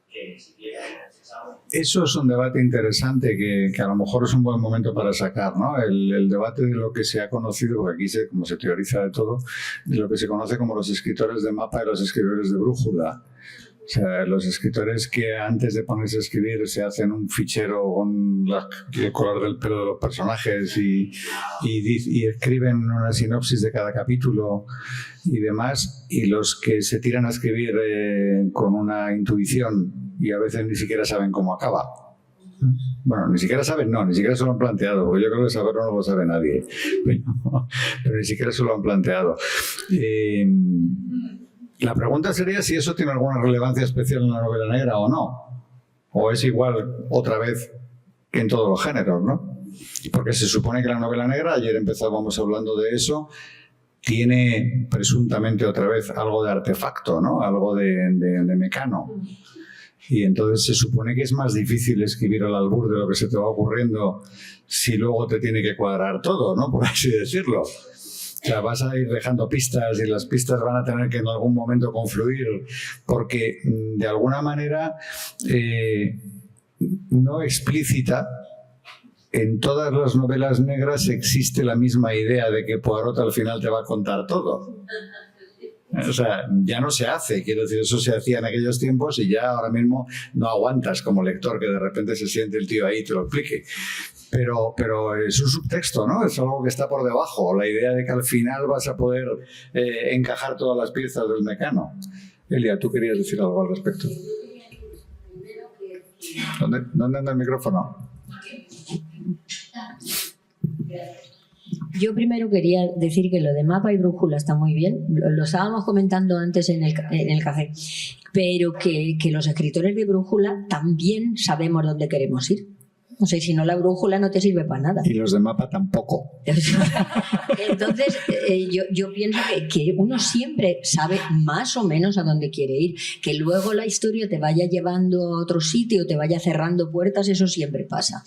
que ni siquiera se sabe. Eso es un debate interesante que a lo mejor es un buen momento para sacar, ¿no? El debate de lo que se ha conocido, porque aquí como se teoriza de todo, de lo que se conoce como los escritores de mapa y los escritores de brújula. O sea, los escritores que antes de ponerse a escribir se hacen un fichero con el color del pelo de los personajes y escriben una sinopsis de cada capítulo y demás, y los que se tiran a escribir con una intuición y a veces ni siquiera saben cómo acaba. Bueno, ni siquiera saben, no, ni siquiera se lo han planteado, porque yo creo que saberlo no lo sabe nadie, pero ni siquiera se lo han planteado. La pregunta sería si eso tiene alguna relevancia especial en la novela negra o no, o es igual otra vez que en todos los géneros, ¿no? Porque se supone que la novela negra, ayer empezábamos hablando de eso, tiene presuntamente otra vez algo de artefacto, ¿no? Algo de mecano. Y entonces se supone que es más difícil escribir al albur de lo que se te va ocurriendo si luego te tiene que cuadrar todo, ¿no? Por así decirlo. O sea, vas a ir dejando pistas y las pistas van a tener que en algún momento confluir porque de alguna manera no explícita, en todas las novelas negras existe la misma idea de que Poirot al final te va a contar todo. O sea, ya no se hace, quiero decir, eso se hacía en aquellos tiempos y ya ahora mismo no aguantas como lector que de repente se siente el tío ahí y te lo explique. Pero es un subtexto, ¿no? Es algo que está por debajo, la idea de que al final vas a poder encajar todas las piezas del mecano. Elia, ¿tú querías decir algo al respecto? ¿Dónde anda el micrófono? Yo primero quería decir que lo de mapa y brújula está muy bien, lo estábamos comentando antes en el café, pero que los escritores de brújula también sabemos dónde queremos ir. O sea, si no, la brújula no te sirve para nada. Y los de mapa tampoco. Entonces, yo pienso que uno siempre sabe más o menos a dónde quiere ir. Que luego la historia te vaya llevando a otro sitio, te vaya cerrando puertas, eso siempre pasa.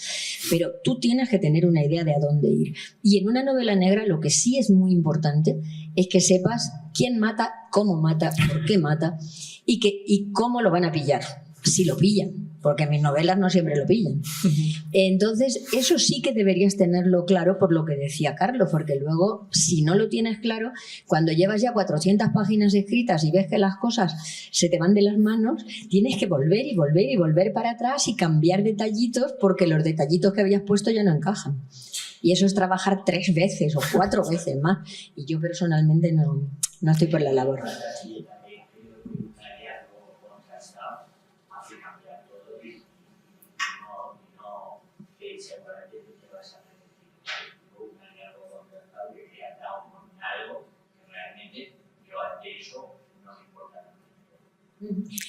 Pero tú tienes que tener una idea de a dónde ir. Y en una novela negra lo que sí es muy importante es que sepas quién mata, cómo mata, por qué mata y cómo lo van a pillar. Si lo pillan, porque en mis novelas no siempre lo pillan. Entonces, eso sí que deberías tenerlo claro por lo que decía Carlos, porque luego, si no lo tienes claro, cuando llevas ya 400 páginas escritas y ves que las cosas se te van de las manos, tienes que volver y volver y volver para atrás y cambiar detallitos porque los detallitos que habías puesto ya no encajan. Y eso es trabajar 3 veces o 4 veces más. Y yo personalmente no estoy por la labor.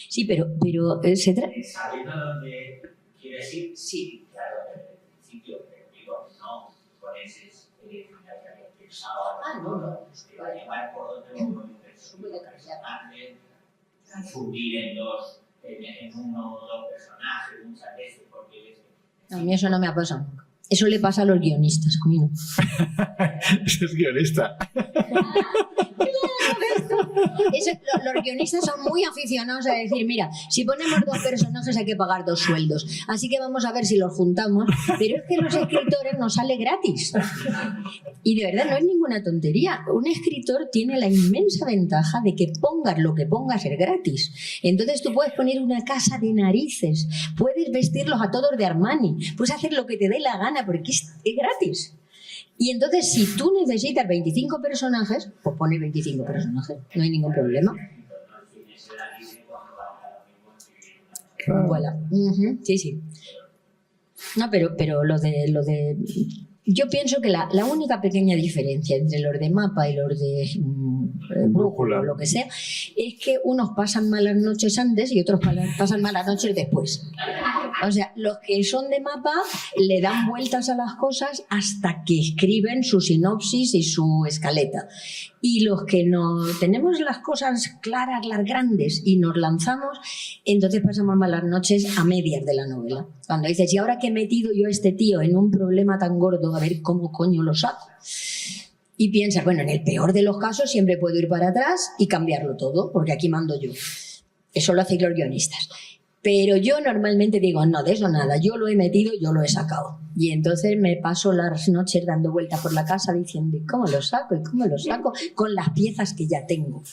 Sí, pero se trata... ¿Sabiendo dónde quieres ir? Sí, claro, desde el principio, pero digo, no con ese final que había pensado. No. Te va a llevar por donde uno personaje, fundir en uno o dos personajes, muchas veces, porque... A mí eso no me ha pasado nunca. Eso le pasa a los guionistas, a mí no. Ese es guionista. Los guionistas son muy aficionados a decir, mira, si ponemos 2 personajes hay que pagar 2 sueldos, así que vamos a ver si los juntamos, pero es que los escritores nos sale gratis. Y de verdad no es ninguna tontería. Un escritor tiene la inmensa ventaja de que pongas lo que pongas es gratis. Entonces tú puedes poner una casa de narices, puedes vestirlos a todos de Armani, puedes hacer lo que te dé la gana porque es gratis. Y entonces, si tú necesitas 25 personajes, pues pones 25 personajes. No hay ningún problema. Claro. Voilà. Sí. No, pero lo de... Yo pienso que la única pequeña diferencia entre los de mapa y los de brújula o lo que sea es que unos pasan malas noches antes y otros pasan malas noches después. O sea, los que son de mapa le dan vueltas a las cosas hasta que escriben su sinopsis y su escaleta. Y los que no tenemos las cosas claras, las grandes, y nos lanzamos, entonces pasamos malas noches a medias de la novela. Cuando dices, ¿y ahora que he metido yo a este tío en un problema tan gordo? A ver cómo coño lo saco. Y piensas, bueno, en el peor de los casos siempre puedo ir para atrás y cambiarlo todo, porque aquí mando yo. Eso lo hacéis los guionistas. Pero yo normalmente digo, no, de eso nada, yo lo he metido, yo lo he sacado. Y entonces me paso las noches dando vueltas por la casa diciendo, ¿y cómo lo saco? ¿Y cómo lo saco? Con las piezas que ya tengo.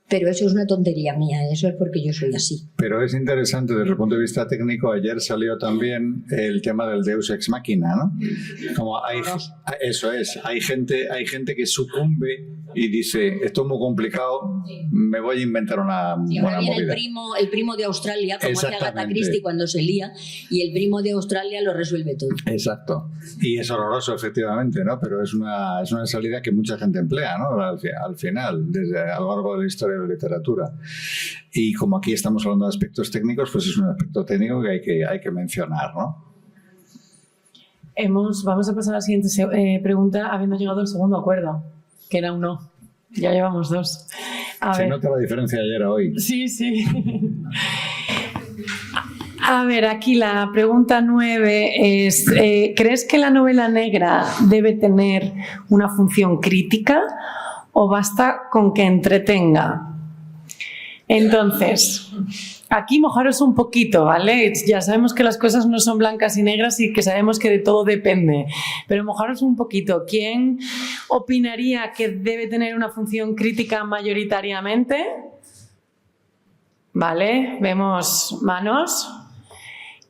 Pero eso es una tontería mía, eso es porque yo soy así. Pero es interesante desde el punto de vista técnico. Ayer salió también el tema del Deus Ex Machina, ¿no? Como eso es, hay gente que sucumbe y dice, esto es muy complicado, me voy a inventar una buena movida. El primo de Australia, como hace Agatha Christie cuando se lía, y el primo de Australia lo resuelve todo. Exacto. Y es horroroso, efectivamente, ¿no? Pero es una salida que mucha gente emplea, ¿no? Al final, a lo largo de la historia de la literatura. Y como aquí estamos hablando de aspectos técnicos, pues es un aspecto técnico que hay que mencionar, ¿no? Vamos a pasar a la siguiente pregunta, habiendo llegado al segundo acuerdo, que era un no. Ya llevamos 2. Se nota la diferencia de ayer a hoy. Sí, sí. A ver, aquí la pregunta 9 es, ¿crees que la novela negra debe tener una función crítica o basta con que entretenga? Entonces, aquí mojaros un poquito, ¿vale? Ya sabemos que las cosas no son blancas y negras y que sabemos que de todo depende, pero mojaros un poquito. ¿Quién opinaría que debe tener una función crítica mayoritariamente? ¿Vale? Vemos manos.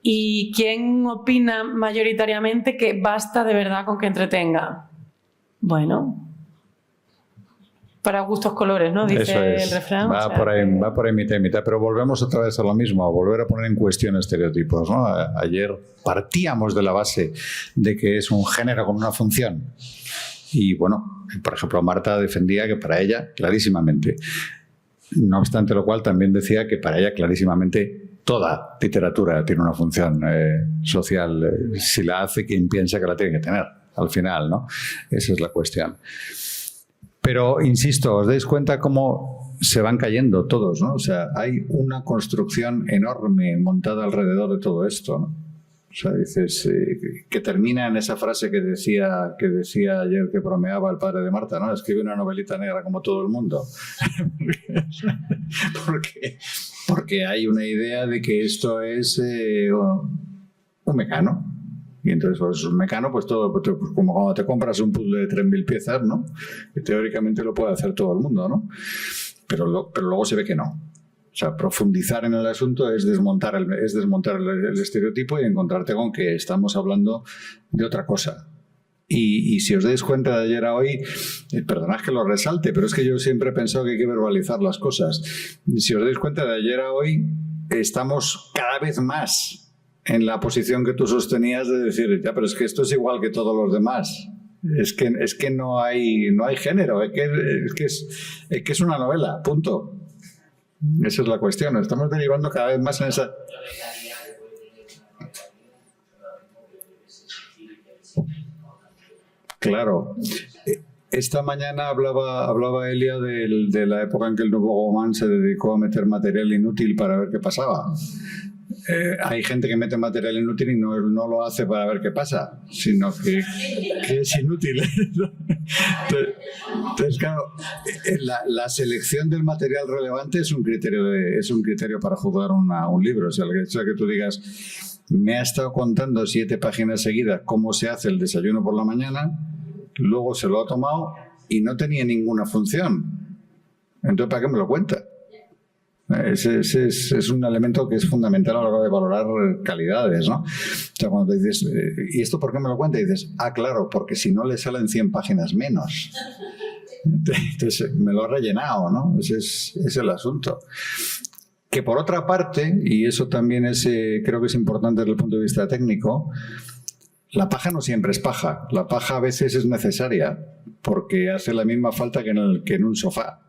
¿Y quién opina mayoritariamente que basta de verdad con que entretenga? Bueno, para gustos colores, ¿no? Dice el refrán. Va por ahí mitad y mitad, pero volvemos otra vez a lo mismo, a volver a poner en cuestión estereotipos, ¿no? Ayer partíamos de la base de que es un género con una función y, bueno, por ejemplo, Marta defendía que para ella, clarísimamente, no obstante lo cual también decía que para ella, clarísimamente, toda literatura tiene una función social, si la hace quien piensa que la tiene que tener, al final, ¿no? Esa es la cuestión. Pero, insisto, os dais cuenta cómo se van cayendo todos, ¿no? O sea, hay una construcción enorme montada alrededor de todo esto, ¿no? O sea, dices, que termina en esa frase que decía ayer, que bromeaba el padre de Marta, ¿no? Escribe una novelita negra como todo el mundo. Porque hay una idea de que esto es un mecano. Y entonces, pues, un mecano, pues todo, pues, como cuando te compras un puzzle de 3.000 piezas, ¿no? Que teóricamente lo puede hacer todo el mundo, ¿no? Pero luego se ve que no. O sea, profundizar en el asunto es desmontar el estereotipo y encontrarte con que estamos hablando de otra cosa. Y si os dais cuenta de ayer a hoy, perdonad que lo resalte, pero es que yo siempre he pensado que hay que verbalizar las cosas. Si os dais cuenta de ayer a hoy, estamos cada vez más en la posición que tú sostenías de decir, ya, pero es que esto es igual que todos los demás. Es que no hay género, es que es una novela, punto. Esa es la cuestión. Estamos derivando cada vez más en esa... Claro. Esta mañana hablaba Elia de la época en que el Nouveau Roman se dedicó a meter material inútil para ver qué pasaba. Hay gente que mete material inútil y no lo hace para ver qué pasa, sino que es inútil. Entonces, claro, la selección del material relevante es un criterio para juzgar un libro. O sea, el hecho de que tú digas, me ha estado contando 7 páginas seguidas cómo se hace el desayuno por la mañana, luego se lo ha tomado y no tenía ninguna función. Entonces, ¿para qué me lo cuenta? Es un elemento que es fundamental a la hora de valorar calidades, ¿no? O sea, cuando te dices, ¿y esto por qué me lo cuenta? Y dices, claro, porque si no le salen 100 páginas menos. Entonces, me lo ha rellenado, ¿no? Ese es el asunto. Que por otra parte, y eso también creo que es importante desde el punto de vista técnico, la paja no siempre es paja. La paja a veces es necesaria porque hace la misma falta que en un sofá.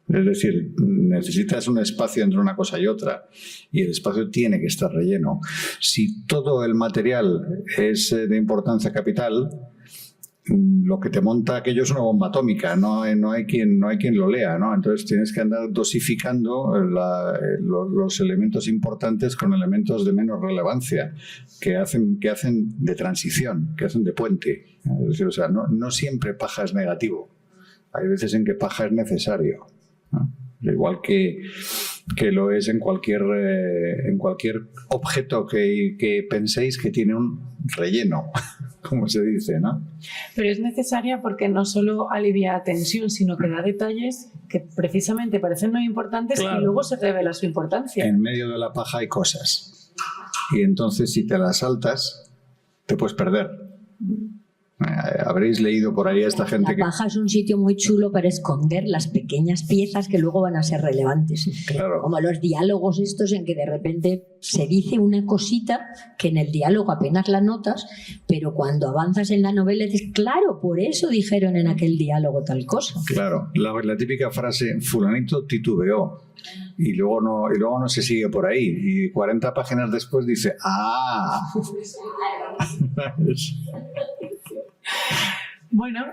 Es decir, necesitas un espacio entre una cosa y otra y el espacio tiene que estar relleno. Si todo el material es de importancia capital, lo que te monta aquello es una bomba atómica, no hay quien lo lea, ¿no? Entonces tienes que andar dosificando los elementos importantes con elementos de menos relevancia que hacen de transición, que hacen de puente. Es decir, o sea, no siempre paja es negativo. Hay veces en que paja es necesario, ¿no? Igual que que lo es en cualquier objeto que penséis que tiene un relleno, como se dice, ¿no? Pero es necesaria porque no solo alivia tensión, sino que da detalles que precisamente parecen no importantes, claro, y luego se revela su importancia. En medio de la paja hay cosas. Y entonces si te las saltas, te puedes perder. Habréis leído por ahí a esta gente que... La paja es un sitio muy chulo para esconder las pequeñas piezas que luego van a ser relevantes. Claro. Como los diálogos estos en que de repente se dice una cosita que en el diálogo apenas la notas, pero cuando avanzas en la novela dices, claro, por eso dijeron en aquel diálogo tal cosa. Claro, la típica frase, fulanito titubeó. Y luego no se sigue por ahí. Y 40 páginas después dice, ¡ah! Bueno,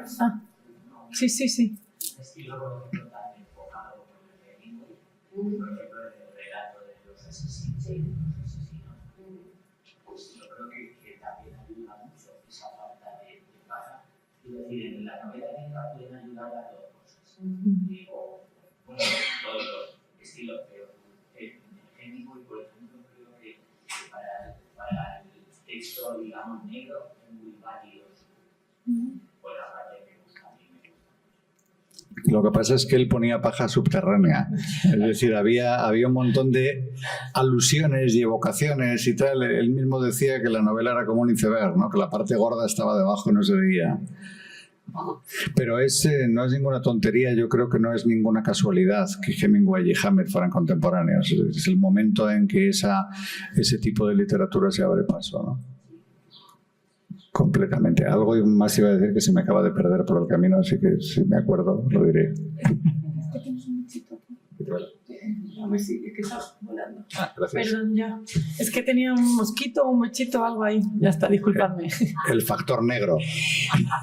sí. Un estilo tan enfocado por el feminismo, por ejemplo, en el relato de los asesinos, pues yo creo que también ayuda mucho esa falta de paja. Es decir, en la novela negra pueden ayudar a dos cosas. Digo, bueno, todos los estilos, pero en el génico, y por ejemplo, creo que para el texto, digamos, negro, es muy válido. Pues la parte que gusta, a mí me gusta. Lo que pasa es que él ponía paja subterránea. Es decir, había un montón de alusiones y evocaciones y tal. Él mismo decía que la novela era como un iceberg, ¿no? Que la parte gorda estaba debajo y no se veía. Pero no es ninguna tontería, yo creo que no es ninguna casualidad que Hemingway y Hammer fueran contemporáneos. Es el momento en que ese tipo de literatura se abre paso, ¿no? Completamente. Algo más iba a decir que se me acaba de perder por el camino, así que si me acuerdo lo diré. Tienes un mosquito aquí. A ver si es que está volando. Gracias. Perdón, ya. Es que tenía un mosquito, un mochito, algo ahí. Ya está, disculpadme. El factor negro.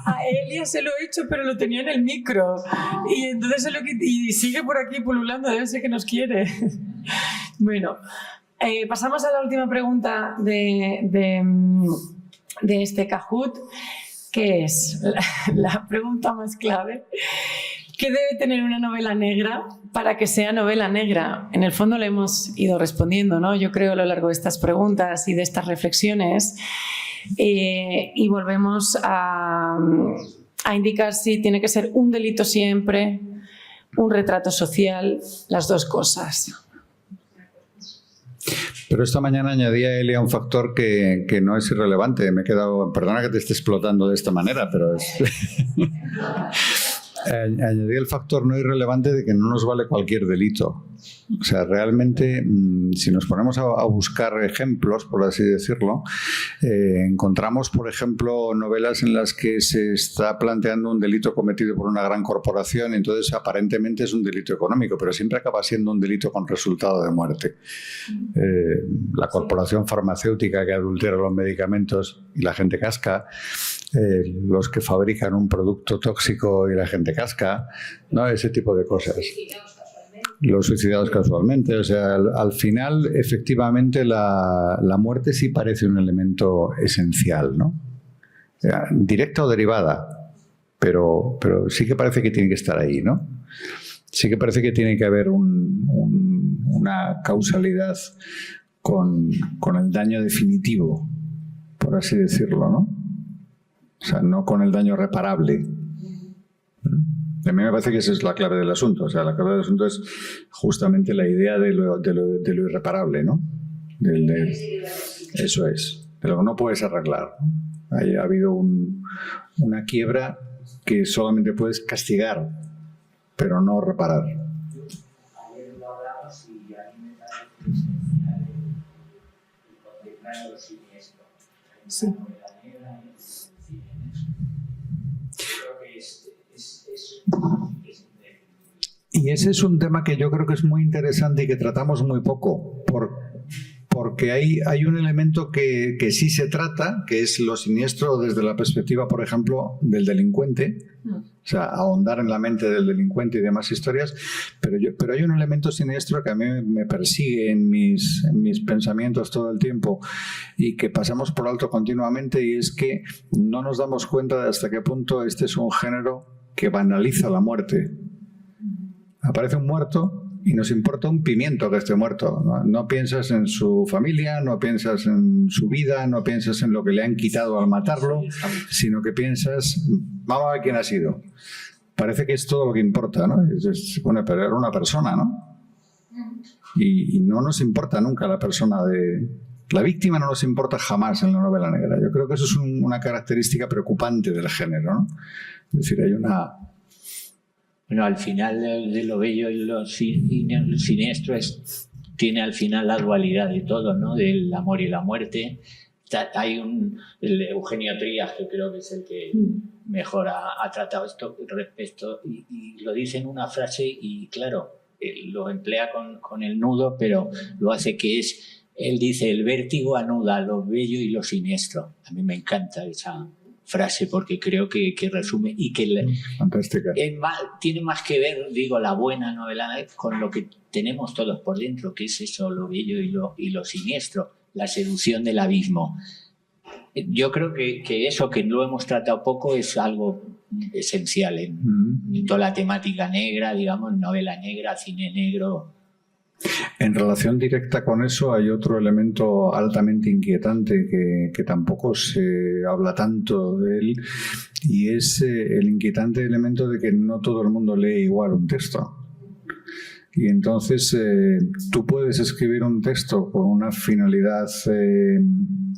A Elia se lo he hecho, pero lo tenía en el micro. Y entonces y sigue por aquí pululando, debe ser que nos quiere. Bueno, pasamos a la última pregunta de este Kahoot, que es la pregunta más clave. ¿Qué debe tener una novela negra para que sea novela negra? En el fondo le hemos ido respondiendo, ¿no? Yo creo a lo largo de estas preguntas y de estas reflexiones. Y volvemos a indicar si tiene que ser un delito siempre, un retrato social, las dos cosas. Pero esta mañana añadía Elia un factor que no es irrelevante. Me he quedado, perdona que te esté explotando de esta manera, pero es... Añadí el factor no irrelevante de que no nos vale cualquier delito. O sea, realmente, si nos ponemos a buscar ejemplos, por así decirlo, encontramos, por ejemplo, novelas en las que se está planteando un delito cometido por una gran corporación y entonces aparentemente es un delito económico, pero siempre acaba siendo un delito con resultado de muerte. La corporación farmacéutica que adultera los medicamentos y la gente casca, los que fabrican un producto tóxico y la gente casca, ¿no? Ese tipo de cosas. Los suicidados casualmente. O sea, al final, efectivamente, la muerte sí parece un elemento esencial, ¿no? O sea, directa o derivada, pero sí que parece que tiene que estar ahí, ¿no? Sí que parece que tiene que haber una causalidad con el daño definitivo, por así decirlo, ¿no? O sea, no con el daño reparable. A mí me parece que esa es la clave del asunto. O sea, la clave del asunto es justamente la idea de lo irreparable, ¿no? Eso es. De lo que no puedes arreglar. Ha habido una quiebra que solamente puedes castigar, pero no reparar. Ayer lo hablamos y a mí me parece esencial el contemplar lo siniestro. Sí. Y ese es un tema que yo creo que es muy interesante y que tratamos muy poco, porque hay un elemento que sí se trata, que es lo siniestro desde la perspectiva, por ejemplo, del delincuente, o sea, ahondar en la mente del delincuente y demás historias, pero hay un elemento siniestro que a mí me persigue en mis pensamientos todo el tiempo y que pasamos por alto continuamente, y es que no nos damos cuenta de hasta qué punto este es un género que banaliza la muerte. Aparece un muerto y nos importa un pimiento que esté muerto. No piensas en su familia, no piensas en su vida, no piensas en lo que le han quitado al matarlo, sino que piensas, vamos a ver quién ha sido. Parece que es todo lo que importa, ¿no? Bueno, pero era una persona, ¿no? Y no nos importa nunca la persona de... La víctima no nos importa jamás en la novela negra. Yo creo que eso es una característica preocupante del género, ¿no? Es decir, hay una... Bueno, al final de lo bello y lo siniestro tiene al final la dualidad de todo, ¿no? Del amor y la muerte. Hay el Eugenio Trías, que creo que es el que mejor ha tratado esto respecto, y lo dice en una frase y claro, lo emplea con el nudo, pero lo hace que es, él dice, el vértigo anuda lo bello y lo siniestro. A mí me encanta esa frase porque creo que resume y que fantástica. Tiene más que ver, digo, la buena novela con lo que tenemos todos por dentro, que es eso, lo bello y lo siniestro, la seducción del abismo. Yo creo que eso, que lo hemos tratado poco, es algo esencial en toda la temática negra, digamos, novela negra, cine negro. En relación directa con eso hay otro elemento altamente inquietante que tampoco se habla tanto de él, y es el inquietante elemento de que no todo el mundo lee igual un texto. Y entonces tú puedes escribir un texto con una finalidad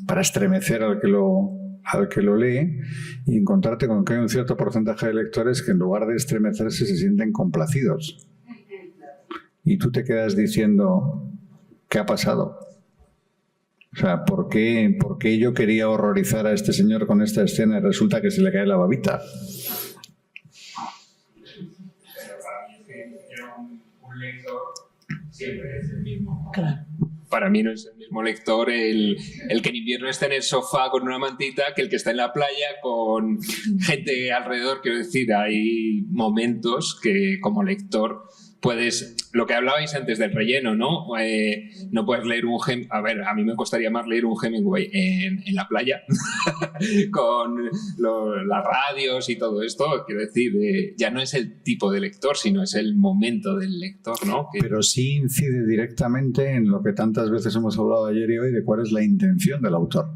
para estremecer al que lo lee y encontrarte con que hay un cierto porcentaje de lectores que en lugar de estremecerse se sienten complacidos. Y tú te quedas diciendo, ¿qué ha pasado? O sea, ¿por qué yo quería horrorizar a este señor con esta escena y resulta que se le cae la babita? Pero para mí es que un lector siempre es el mismo. Claro. Para mí no es el mismo lector el que en invierno está en el sofá con una mantita que el que está en la playa con gente alrededor. Quiero decir, hay momentos que como lector puedes, lo que hablabais antes del relleno, ¿no? No puedes leer a ver, a mí me costaría más leer un Hemingway en la playa con las radios y todo esto. Quiero decir, ya no es el tipo de lector, sino es el momento del lector, ¿no? Pero sí incide directamente en lo que tantas veces hemos hablado ayer y hoy, de cuál es la intención del autor.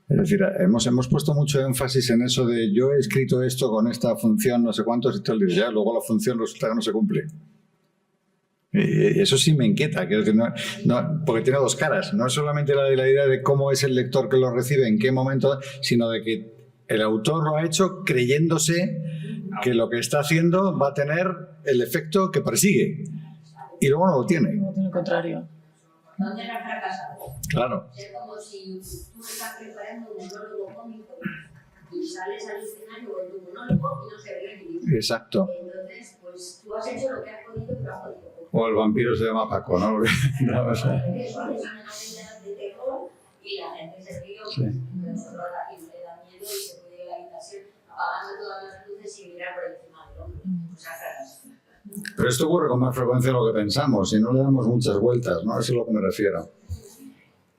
Es decir, hemos puesto mucho énfasis en eso de yo he escrito esto con esta función, no sé cuántos, y todo el día, luego la función resulta que no se cumple. Eso sí me inquieta, quiero decir, porque tiene dos caras. No es solamente la idea de cómo es el lector que lo recibe, en qué momento, sino de que el autor lo ha hecho creyéndose que lo que está haciendo va a tener el efecto que persigue. Y luego no lo tiene. No tiene el contrario. No tener fracasado. Claro. Es como si tú estás preparando un monólogo cómico y sales al escenario con tu monólogo y no se ve el libro. Exacto. Entonces, pues tú has hecho lo que has podido, pero has podido. O el vampiro se llama Paco, ¿no? No sé. Es una novela de terror y la gente se ríe y le da miedo y se puede ir a la habitación apagando todas las luces y mirar por encima del hombro. O sea, pero esto ocurre con más frecuencia de lo que pensamos y no le damos muchas vueltas, ¿no? Eso es a lo que me refiero.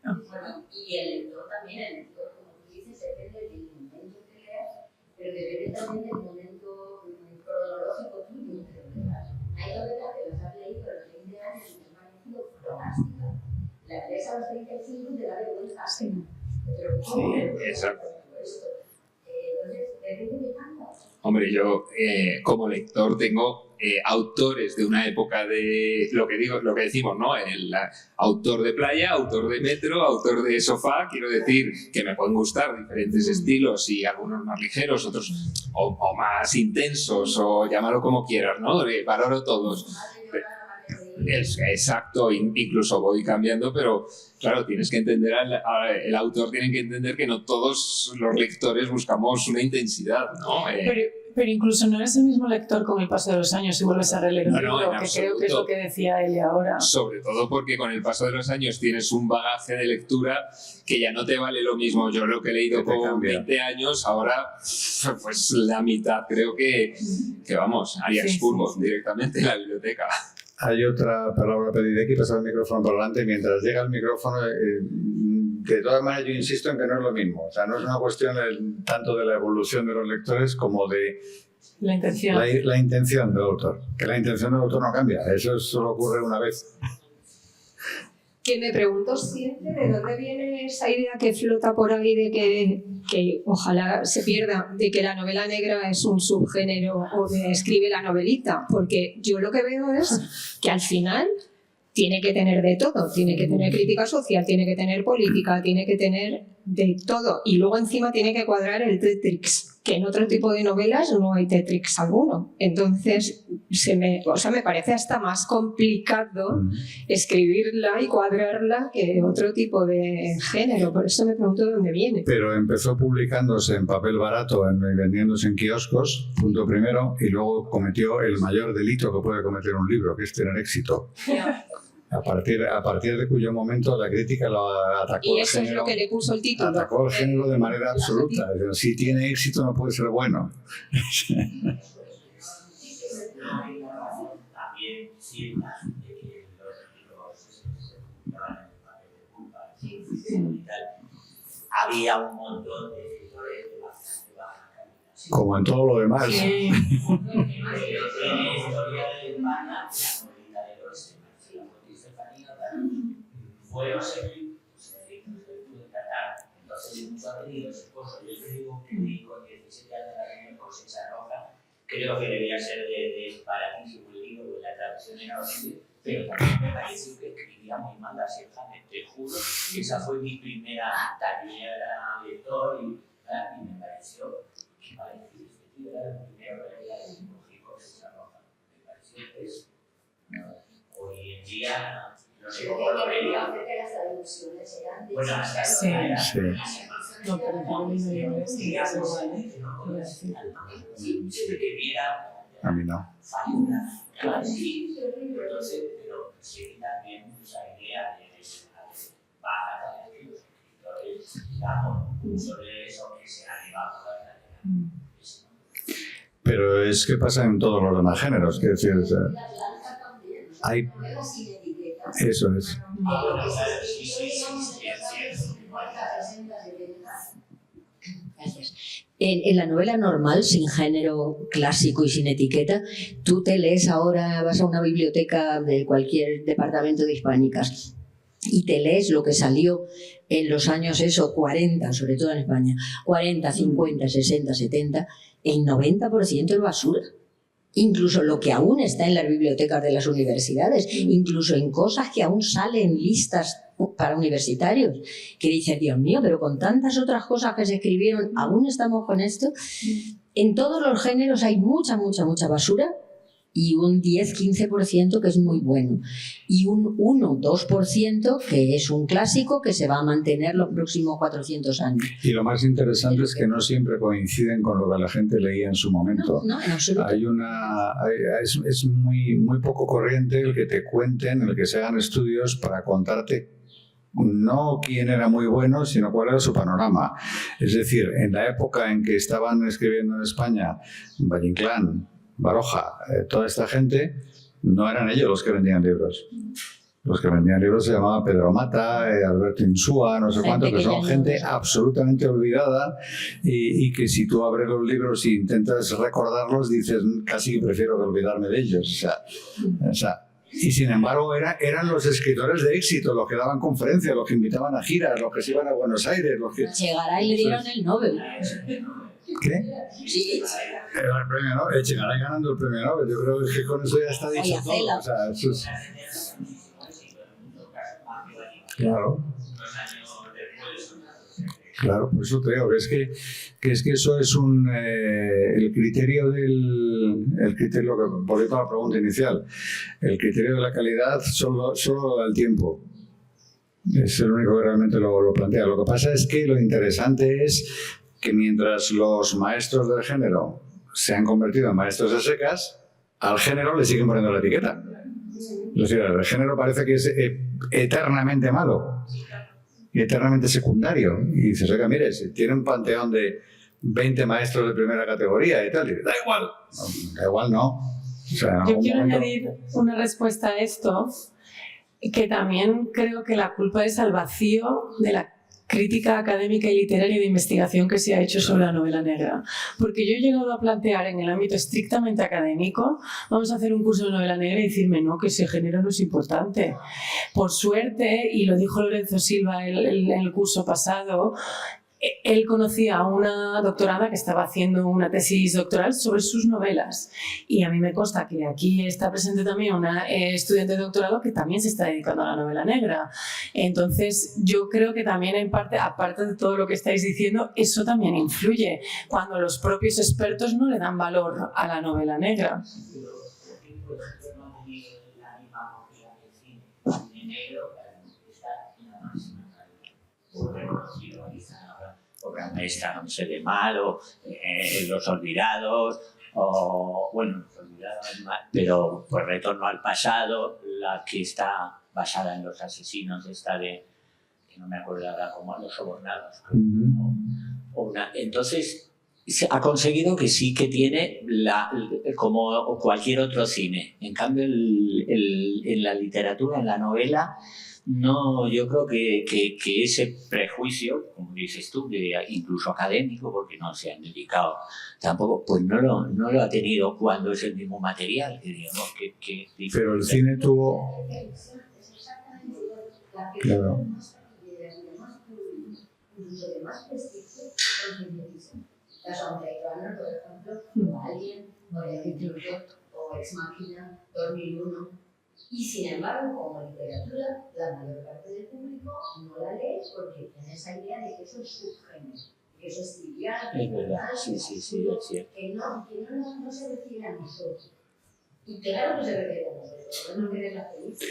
bueno, y el lector también, el lector, como tú dices, depende del momento que leas, pero depende también del momento cronológico tuyo que lo leas. Hay novelas que las has leído a los 20 años y te han parecido fantásticas. La lees a los 35 y te da vergüenza. Sí. Sí, exacto. Entonces, depende de tanto. Hombre, yo como lector tengo autores de una época de lo que decimos, ¿no? El autor de playa, autor de metro, autor de sofá. Quiero decir que me pueden gustar diferentes estilos y algunos más ligeros, otros o más intensos, o llámalo como quieras, ¿no? Valoro todos. Exacto, incluso voy cambiando, pero claro, tienes que entender, el autor tiene que entender que no todos los lectores buscamos una intensidad, ¿no? Pero incluso no eres el mismo lector con el paso de los años si vuelves a releer un libro, que absoluto. creo que es lo que decía él ahora. Sobre todo porque con el paso de los años tienes un bagaje de lectura que ya no te vale lo mismo. Yo lo que he leído con 20 años, ahora pues la mitad creo que vamos, haría expurgos directamente en la biblioteca. Hay otra palabra pedida aquí, pasar el micrófono por delante. Mientras llega el micrófono, de todas maneras yo insisto en que no es lo mismo. O sea, no es una cuestión tanto de la evolución de los lectores como de La intención. La intención del autor. Que la intención del autor no cambia. Eso solo ocurre una vez. Que me pregunto siempre de dónde viene esa idea que flota por ahí de que ojalá se pierda, de que la novela negra es un subgénero o de escribe la novelita, porque yo lo que veo es que al final tiene que tener de todo, tiene que tener crítica social, tiene que tener política, tiene que tener de todo y luego encima tiene que cuadrar el Tetrix, que en otro tipo de novelas no hay Tetrix alguno. Entonces me parece hasta más complicado escribirla y cuadrarla que otro tipo de género. Por eso me pregunto de dónde viene. Pero empezó publicándose en papel barato y vendiéndose en kioscos, punto primero, y luego cometió el mayor delito que puede cometer un libro, que es tener éxito. A partir de cuyo momento la crítica lo atacó. Y eso es lo que le puso el título. Atacó el género de manera absoluta. Si tiene éxito no puede ser bueno. También sirva de que los libros y tal. Había un montón de escritores de bastante baja calidad. Como en todo lo demás. Sí. Fue o sea, pude tratar. Entonces, mucho ha tenido ese curso. Yo te digo que con 17 años la primera cosecha roja, creo que debía ser baratísimo el libro, porque la traducción era horrible, pero también me pareció que escribía muy mal la Serjane. Te juro que esa fue mi primera tarea de lector y me pareció que este tío era el primero que había escogido cosecha roja. Me pareció que es. Hoy en día. No sé cómo lo vería. Bueno, Sí. Sí. No, pero yo no digo eso. Que viera. A mí no. Sí, entonces, pero sí también esa idea de bajar de los escritores, digamos, sobre eso que se ha llevado a la tarea. Pero es que pasa en todos los demás géneros. Quiero decir, o sea, hay... Eso es. Gracias. En la novela normal, sin género clásico y sin etiqueta, tú te lees ahora, vas a una biblioteca de cualquier departamento de hispánicas y te lees lo que salió en los años 40, sobre todo en España, 40, 50, 60, 70, el 90% es basura. Incluso lo que aún está en las bibliotecas de las universidades, incluso en cosas que aún salen listas para universitarios, que dices, Dios mío, pero con tantas otras cosas que se escribieron, ¿aún estamos con esto? En todos los géneros hay mucha basura y un 10-15% que es muy bueno y un 1-2% que es un clásico que se va a mantener los próximos 400 años. Y lo más interesante es que no siempre coinciden con lo que la gente leía en su momento. No, en absoluto. Es muy poco corriente el que te cuenten, el que se hagan estudios para contarte no quién era muy bueno, sino cuál era su panorama. Es decir, en la época en que estaban escribiendo en España Valle Inclán, Baroja, toda esta gente, no eran ellos los que vendían libros. Los que vendían libros se llamaban Pedro Mata, Alberto Insúa, no sé cuánto, que son gente absolutamente olvidada y que si tú abres los libros e intentas recordarlos, dices, casi prefiero que olvidarme de ellos. O sea, y sin embargo eran los escritores de éxito, los que daban conferencias, los que invitaban a giras, los que se iban a Buenos Aires, los que... Chegaray le dieron el Nobel. ¿Qué? Sí. El premio Nobel, Echegaray ganando el premio Nobel. Yo creo que con eso ya está dicho todo. O sea, eso es... Claro. Claro, por eso te digo que es que eso es el criterio que volviendo a la pregunta inicial, el criterio de la calidad solo lo da el tiempo. Es el único que realmente lo plantea. Lo que pasa es que lo interesante es que mientras los maestros del género se han convertido en maestros de secas, al género le siguen poniendo la etiqueta. Es decir, el género parece que es eternamente malo y eternamente secundario. Y dices, oiga, mire, si tiene un panteón de 20 maestros de primera categoría y tal, y da igual. No, da igual, no. O sea, yo quiero añadir una respuesta a esto, que también creo que la culpa es al vacío de la crítica académica y literaria de investigación que se ha hecho sobre la novela negra. Porque yo he llegado a plantear en el ámbito estrictamente académico, vamos a hacer un curso de novela negra y decirme no, que ese género no es importante. Por suerte, y lo dijo Lorenzo Silva en el curso pasado, él conocía a una doctoranda que estaba haciendo una tesis doctoral sobre sus novelas. Y a mí me consta que aquí está presente también una estudiante de doctorado que también se está dedicando a la novela negra. Entonces, yo creo que también en parte, aparte de todo lo que estáis diciendo, eso también influye cuando los propios expertos no le dan valor a la novela negra. Obra maestra, no sé de mal, o Los Olvidados, o bueno, Los Olvidados, pero pues Retorno al Pasado, la que está basada en los asesinos, esta de, que no me acuerdo ahora, como Los Sobornados. Entonces, ha conseguido que sí que tiene, como cualquier otro cine. En cambio, en la literatura, en la novela, no, yo creo que ese prejuicio, como dices tú, incluso académico, porque no se han dedicado tampoco, pues no lo ha tenido cuando es el mismo material, digamos, que pero el cine tuvo... Claro. Por ejemplo, Alien, o El Intruso, o Ex Machina, 2001. Y sin embargo, como literatura, la mayor parte del público no la lee porque tiene esa idea de que eso es subgénero, que eso es trivial, es verdad, sí, es cierto. Que no se refiere a nosotros. Y claro que se refiere a nosotros, no querés la película.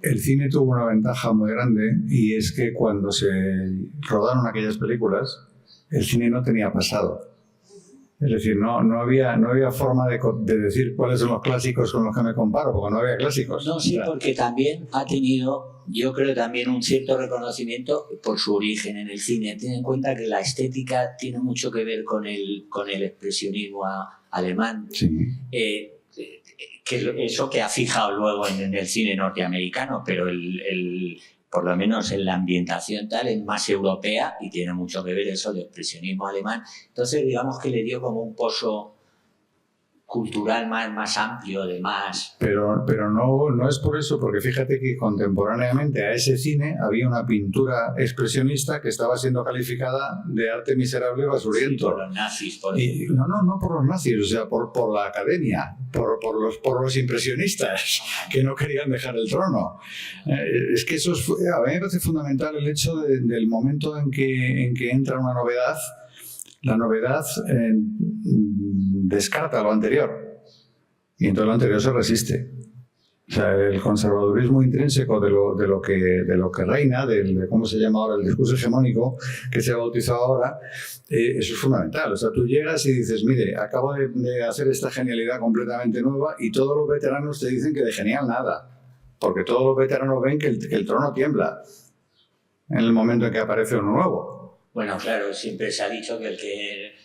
El cine tuvo una ventaja muy grande, y es que cuando se rodaron aquellas películas, el cine no tenía pasado. Es decir, no había forma de decir cuáles son los clásicos con los que me comparo, porque no había clásicos. No, sí, porque también ha tenido, yo creo, también un cierto reconocimiento por su origen en el cine. Ten en cuenta que la estética tiene mucho que ver con el expresionismo alemán. Sí. Que eso que ha fijado luego en el cine norteamericano, pero por lo menos en la ambientación tal, es más europea y tiene mucho que ver eso del expresionismo alemán. Entonces, digamos que le dio como un pozo cultural más amplio, de más... Pero no es por eso, porque fíjate que contemporáneamente a ese cine había una pintura expresionista que estaba siendo calificada de arte miserable y basuriento. Sí, por los nazis, no por los nazis, o sea, por la academia, por los impresionistas que no querían dejar el trono. Es que eso a mí me parece fundamental, el hecho del momento en que entra una novedad. La novedad descarta lo anterior, y entonces lo anterior se resiste. O sea, el conservadurismo intrínseco de lo que reina, de cómo se llama ahora el discurso hegemónico que se ha bautizado ahora, eso es fundamental. O sea, tú llegas y dices, mire, acabo de hacer esta genialidad completamente nueva, y todos los veteranos te dicen que de genial nada, porque todos los veteranos ven que el trono tiembla en el momento en que aparece uno nuevo. Bueno, claro, siempre se ha dicho que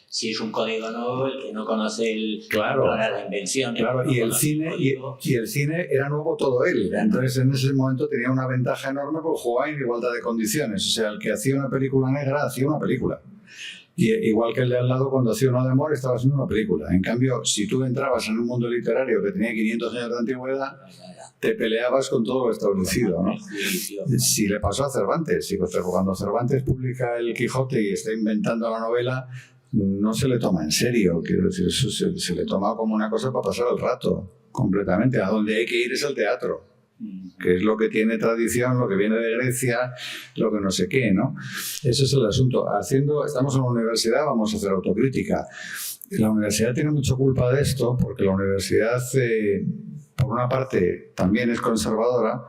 si es un código nuevo, el que no conoce claro, la invención. Claro, y el cine era nuevo todo él. Entonces, en ese momento tenía una ventaja enorme porque jugaba en igualdad de condiciones. O sea, el que hacía una película negra hacía una película. Y igual que el de al lado, cuando hacía uno de amor, estaba haciendo una película. En cambio, si tú entrabas en un mundo literario que tenía 500 años de antigüedad, te peleabas con todo lo establecido, ¿no? Si le pasó a Cervantes, cuando Cervantes publica El Quijote y está inventando la novela, no se le toma en serio. Quiero decir, eso se le toma como una cosa para pasar el rato, completamente. A donde hay que ir es al teatro, que es lo que tiene tradición, lo que viene de Grecia, lo que no sé qué, ¿no? Ese es el asunto. Estamos en una universidad, vamos a hacer autocrítica. La universidad tiene mucha culpa de esto, porque la universidad, por una parte, también es conservadora,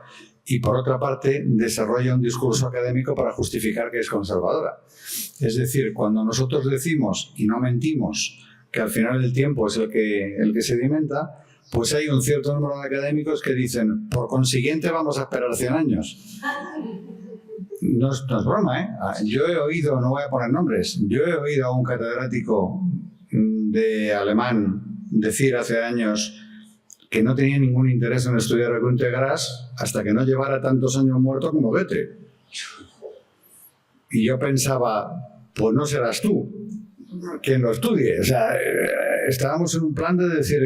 y por otra parte, desarrolla un discurso académico para justificar que es conservadora. Es decir, cuando nosotros decimos, y no mentimos, que al final el tiempo es el que sedimenta, pues hay un cierto número de académicos que dicen, por consiguiente vamos a esperar 100 años. No es broma, ¿eh? Yo he oído, no voy a poner nombres, yo he oído a un catedrático de alemán decir hace años que no tenía ningún interés en estudiar el Günter Grass hasta que no llevara tantos años muerto como Goethe. Y yo pensaba, pues no serás tú quien lo estudie. O sea, estábamos en un plan de decir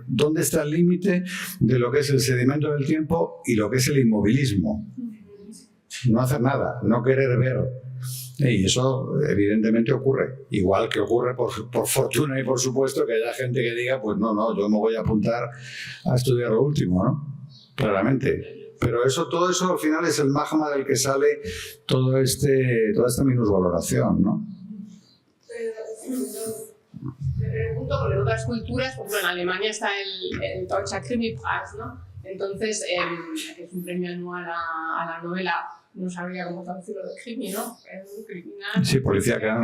dónde está el límite de lo que es el sedimento del tiempo y lo que es el inmovilismo. No hacer nada, no querer ver. Y eso evidentemente ocurre. Igual que ocurre por fortuna y por supuesto que haya gente que diga, pues no, yo me voy a apuntar a estudiar lo último, ¿no? Claramente. Pero todo eso al final es el magma del que sale toda esta minusvaloración, ¿no? Me pregunto, porque en otras culturas, por ejemplo, en Alemania está el Deutscher Krimi-Preis, ¿no? Entonces, que es un premio anual a la novela, no sabría cómo traducirlo de crimi, ¿no? Criminal. Sí, policíaca.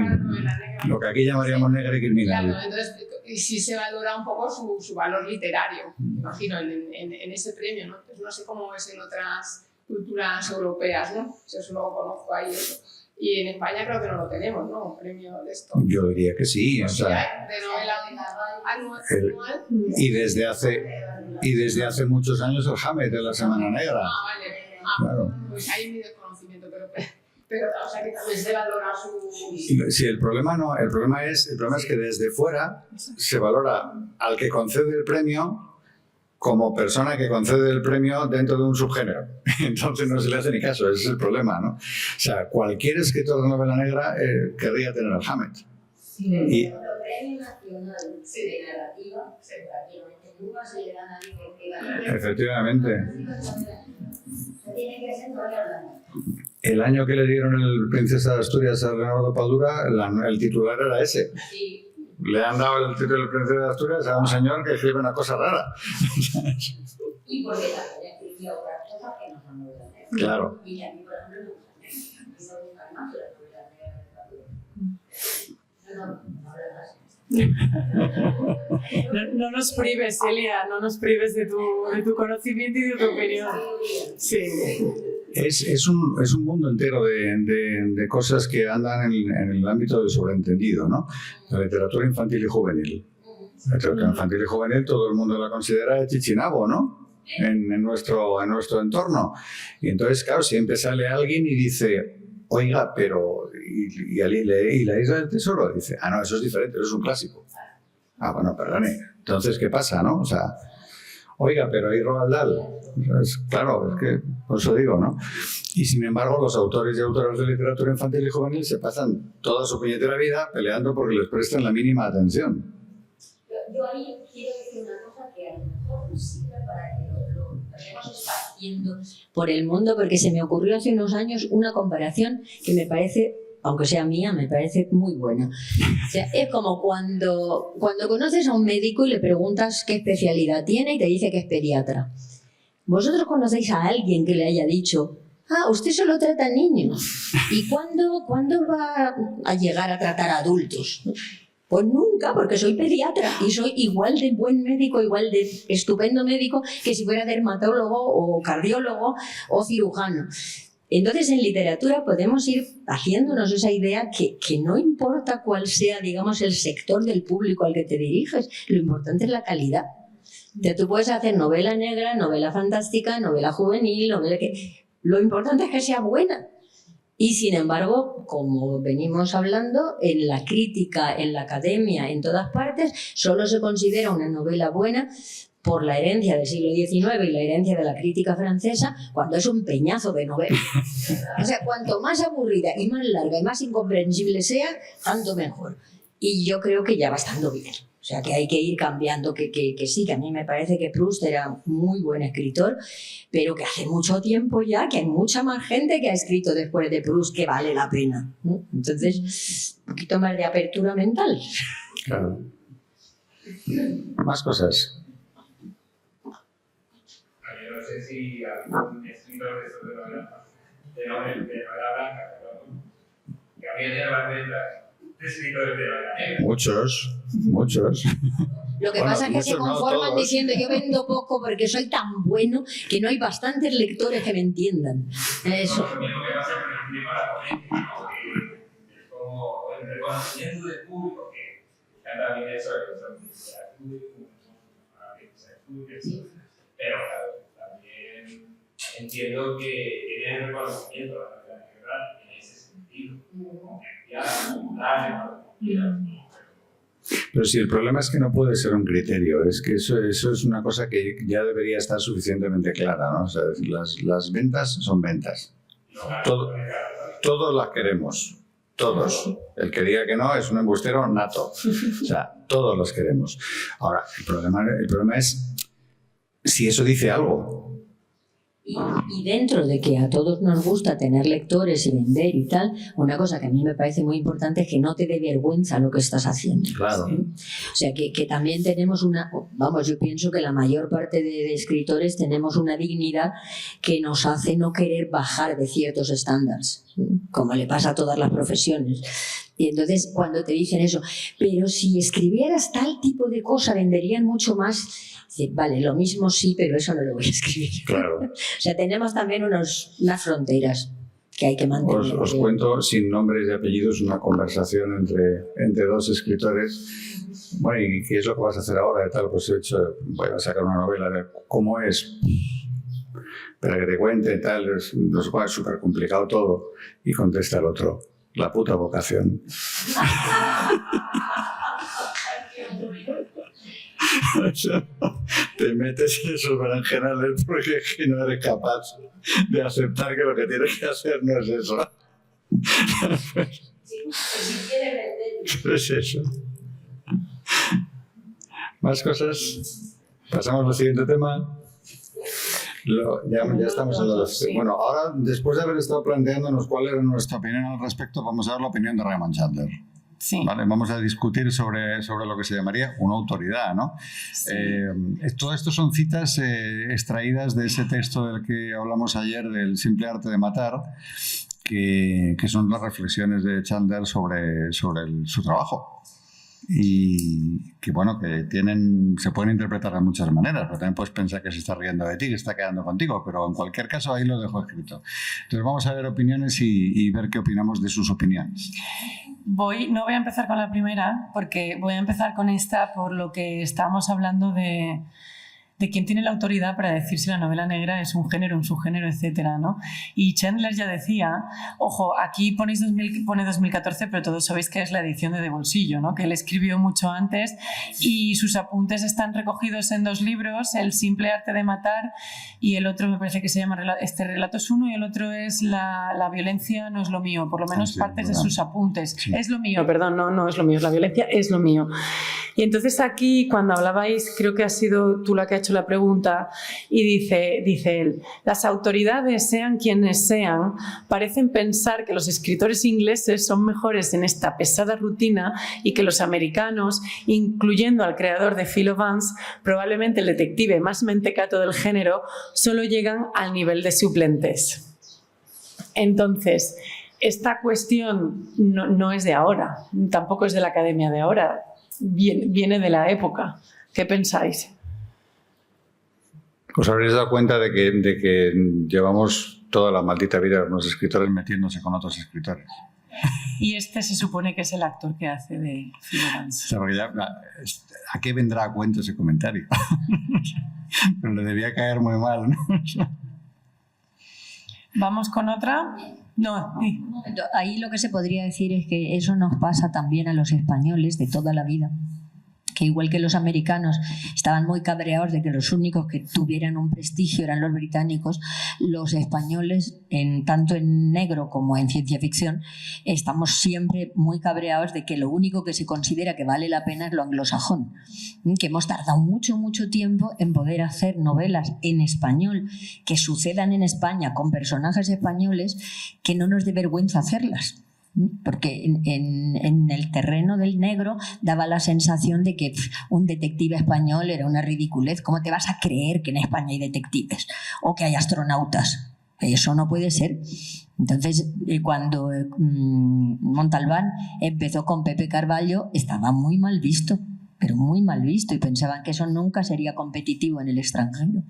Lo que aquí llamaríamos negra y criminal. Claro, entonces sí se valora un poco su valor literario, imagino, en ese premio, ¿no? Entonces no sé cómo es en otras culturas europeas, ¿no? Yo solo conozco ahí eso. Y en España creo que no lo tenemos, ¿no? Un premio de esto. Yo diría que sí. O sea, de novela anual. Y desde hace muchos años el Hammett de la Semana Negra. Vale. Claro. Pues hay mi desconocimiento, pero o sea que también se valora su... Sí, el problema es que desde fuera se valora al que concede el premio como persona que concede el premio dentro de un subgénero. Entonces no se le hace ni caso, ese es el problema, ¿no? O sea, cualquier escritor de novela negra querría tener el Hammett. Y el premio nacional de narrativa, prácticamente nunca se le da a nadie porque gana. Efectivamente. Tiene que ser novela. El año que le dieron el Princesa de Asturias a Leonardo Padura, el titular era ese. Sí. Le han dado el título de Princesa de Asturias a un señor que escribe una cosa rara. Y porque también escribía otras cosas que no son novelas negras. Claro. Y a mí, por ejemplo, me gustan. A mí me gustan más las novelas negras de Padura. No nos prives, Celia, no nos prives de tu conocimiento y de tu opinión. Sí. Es un mundo entero de cosas que andan en el ámbito del sobreentendido, ¿no? La literatura infantil y juvenil. La literatura infantil y juvenil todo el mundo la considera de chichinabo, ¿no? En nuestro entorno. Y entonces, claro, siempre sale alguien y dice, oiga, pero... ¿Y la Isla del Tesoro? Y dice, no, eso es diferente, eso es un clásico. Bueno, perdone. Entonces, ¿qué pasa, no? O sea, oiga, pero hay Roald Dahl. Claro, es que por eso digo, ¿no? Y sin embargo, los autores y autoras de literatura infantil y juvenil se pasan toda su puñetera vida peleando porque les presten la mínima atención. Yo ahí quiero decir una cosa que a lo mejor nos sirve para que lo vayamos esparciendo por el mundo, porque se me ocurrió hace unos años una comparación que me parece, aunque sea mía, me parece muy buena. O sea, es como cuando conoces a un médico y le preguntas qué especialidad tiene y te dice que es pediatra. ¿Vosotros conocéis a alguien que le haya dicho, usted solo trata niños? ¿Y cuándo va a llegar a tratar a adultos? Pues nunca, porque soy pediatra y soy igual de buen médico, igual de estupendo médico que si fuera dermatólogo o cardiólogo o cirujano. Entonces, en literatura podemos ir haciéndonos esa idea que no importa cuál sea, digamos, el sector del público al que te diriges, lo importante es la calidad. Entonces, tú puedes hacer novela negra, novela fantástica, novela juvenil, lo importante es que sea buena. Y sin embargo, como venimos hablando, en la crítica, en la academia, en todas partes, solo se considera una novela buena por la herencia del siglo XIX y la herencia de la crítica francesa, cuando es un peñazo de novela. O sea, cuanto más aburrida y más larga y más incomprensible sea, tanto mejor. Y yo creo que ya va estando bien. O sea, que hay que ir cambiando, que sí, que a mí me parece que Proust era muy buen escritor, pero que hace mucho tiempo ya que hay mucha más gente que ha escrito después de Proust que vale la pena, ¿no? Entonces, un poquito más de apertura mental. Claro. Más cosas. Yo no sé si algún escritor de esos de novela blanca, que había tenido las letras de escritores de novela negra. Muchos. Lo que pasa es que se conforman diciendo yo vendo poco porque soy tan bueno que no hay bastantes lectores que me entiendan. Eso. Lo mismo que pasa con el clima de la política, ¿no? Que es como el reconocimiento del público que anda bien eso de los pero claro, también entiendo que tienen reconocimiento la Pero si el problema es que no puede ser un criterio, es que eso es una cosa que ya debería estar suficientemente clara, ¿no? O sea, las ventas son ventas. Todos las queremos, todos. El que diga que no es un embustero nato. O sea, todos los queremos. Ahora, el problema es si eso dice algo. Y dentro de que a todos nos gusta tener lectores y vender y tal, una cosa que a mí me parece muy importante es que no te dé vergüenza lo que estás haciendo. Claro. ¿Sí? O sea, que también tenemos yo pienso que la mayor parte de escritores tenemos una dignidad que nos hace no querer bajar de ciertos estándares, ¿sí? Como le pasa a todas las profesiones. Y entonces cuando te dicen eso, pero si escribieras tal tipo de cosa venderían mucho más. Vale, lo mismo sí, pero eso no lo voy a escribir. Claro. O sea, tenemos también unas fronteras que hay que mantener. Os cuento sin nombres y apellidos una conversación entre dos escritores. Bueno, ¿y qué es lo que vas a hacer ahora? Tal, pues voy a sacar una novela de cómo es. Para que te cuente, tal, es súper complicado todo. Y contesta el otro, la puta vocación. O sea, te metes en esos berenjenales porque es que no eres capaz de aceptar que lo que tienes que hacer no es eso. Es eso. Más cosas. Pasamos al siguiente tema. Ya estamos en los... Bueno, ahora, después de haber estado planteándonos cuál era nuestra opinión al respecto, vamos a ver la opinión de Raymond Chandler. Sí. Vale, vamos a discutir sobre lo que se llamaría una autoridad, ¿no? Sí. Todo esto son citas extraídas de ese texto del que hablamos ayer, del simple arte de matar, que son las reflexiones de Chandler sobre su trabajo. Y que, bueno, que se pueden interpretar de muchas maneras, pero también puedes pensar que se está riendo de ti, que está quedando contigo, pero en cualquier caso ahí lo dejo escrito. Entonces vamos a ver opiniones y ver qué opinamos de sus opiniones. No voy a empezar con la primera, porque voy a empezar con esta por lo que estábamos hablando de quién tiene la autoridad para decir si la novela negra es un género, un subgénero, etcétera, ¿no? Y Chandler ya decía, ojo, aquí pone 2014, pero todos sabéis que es la edición de bolsillo, ¿no? Que él escribió mucho antes y sus apuntes están recogidos en 2 libros, El simple arte de matar y el otro me parece que se llama Relato es uno y el otro es la violencia no es lo mío, por lo menos partes de sus apuntes. Sí. Es lo mío, perdón, no es lo mío, la violencia es lo mío. Y entonces aquí, cuando hablabais, creo que has sido tú la que ha hecho la pregunta, y dice él, las autoridades, sean quienes sean, parecen pensar que los escritores ingleses son mejores en esta pesada rutina y que los americanos, incluyendo al creador de Philo Vance, probablemente el detective más mentecato del género, solo llegan al nivel de suplentes. Entonces, esta cuestión no es de ahora, tampoco es de la academia de ahora, viene de la época. ¿Qué pensáis? Os habréis dado cuenta de que llevamos toda la maldita vida unos escritores metiéndose con otros escritores. Y este se supone que es el actor que hace de Philo Vance. O sea, ¿a qué vendrá a cuento ese comentario? Pero le debía caer muy mal, ¿no? ¿Vamos con otra? No. Sí. Ahí lo que se podría decir es que eso nos pasa también a los españoles de toda la vida. Que igual que los americanos estaban muy cabreados de que los únicos que tuvieran un prestigio eran los británicos, los españoles, tanto en negro como en ciencia ficción, estamos siempre muy cabreados de que lo único que se considera que vale la pena es lo anglosajón. Que hemos tardado mucho tiempo en poder hacer novelas en español que sucedan en España con personajes españoles que no nos dé vergüenza hacerlas. Porque en el terreno del negro daba la sensación de que un detective español era una ridiculez. ¿Cómo te vas a creer que en España hay detectives o que hay astronautas? Eso no puede ser. Entonces, cuando Montalbán empezó con Pepe Carballo, estaba muy mal visto, pero muy mal visto, y pensaban que eso nunca sería competitivo en el extranjero.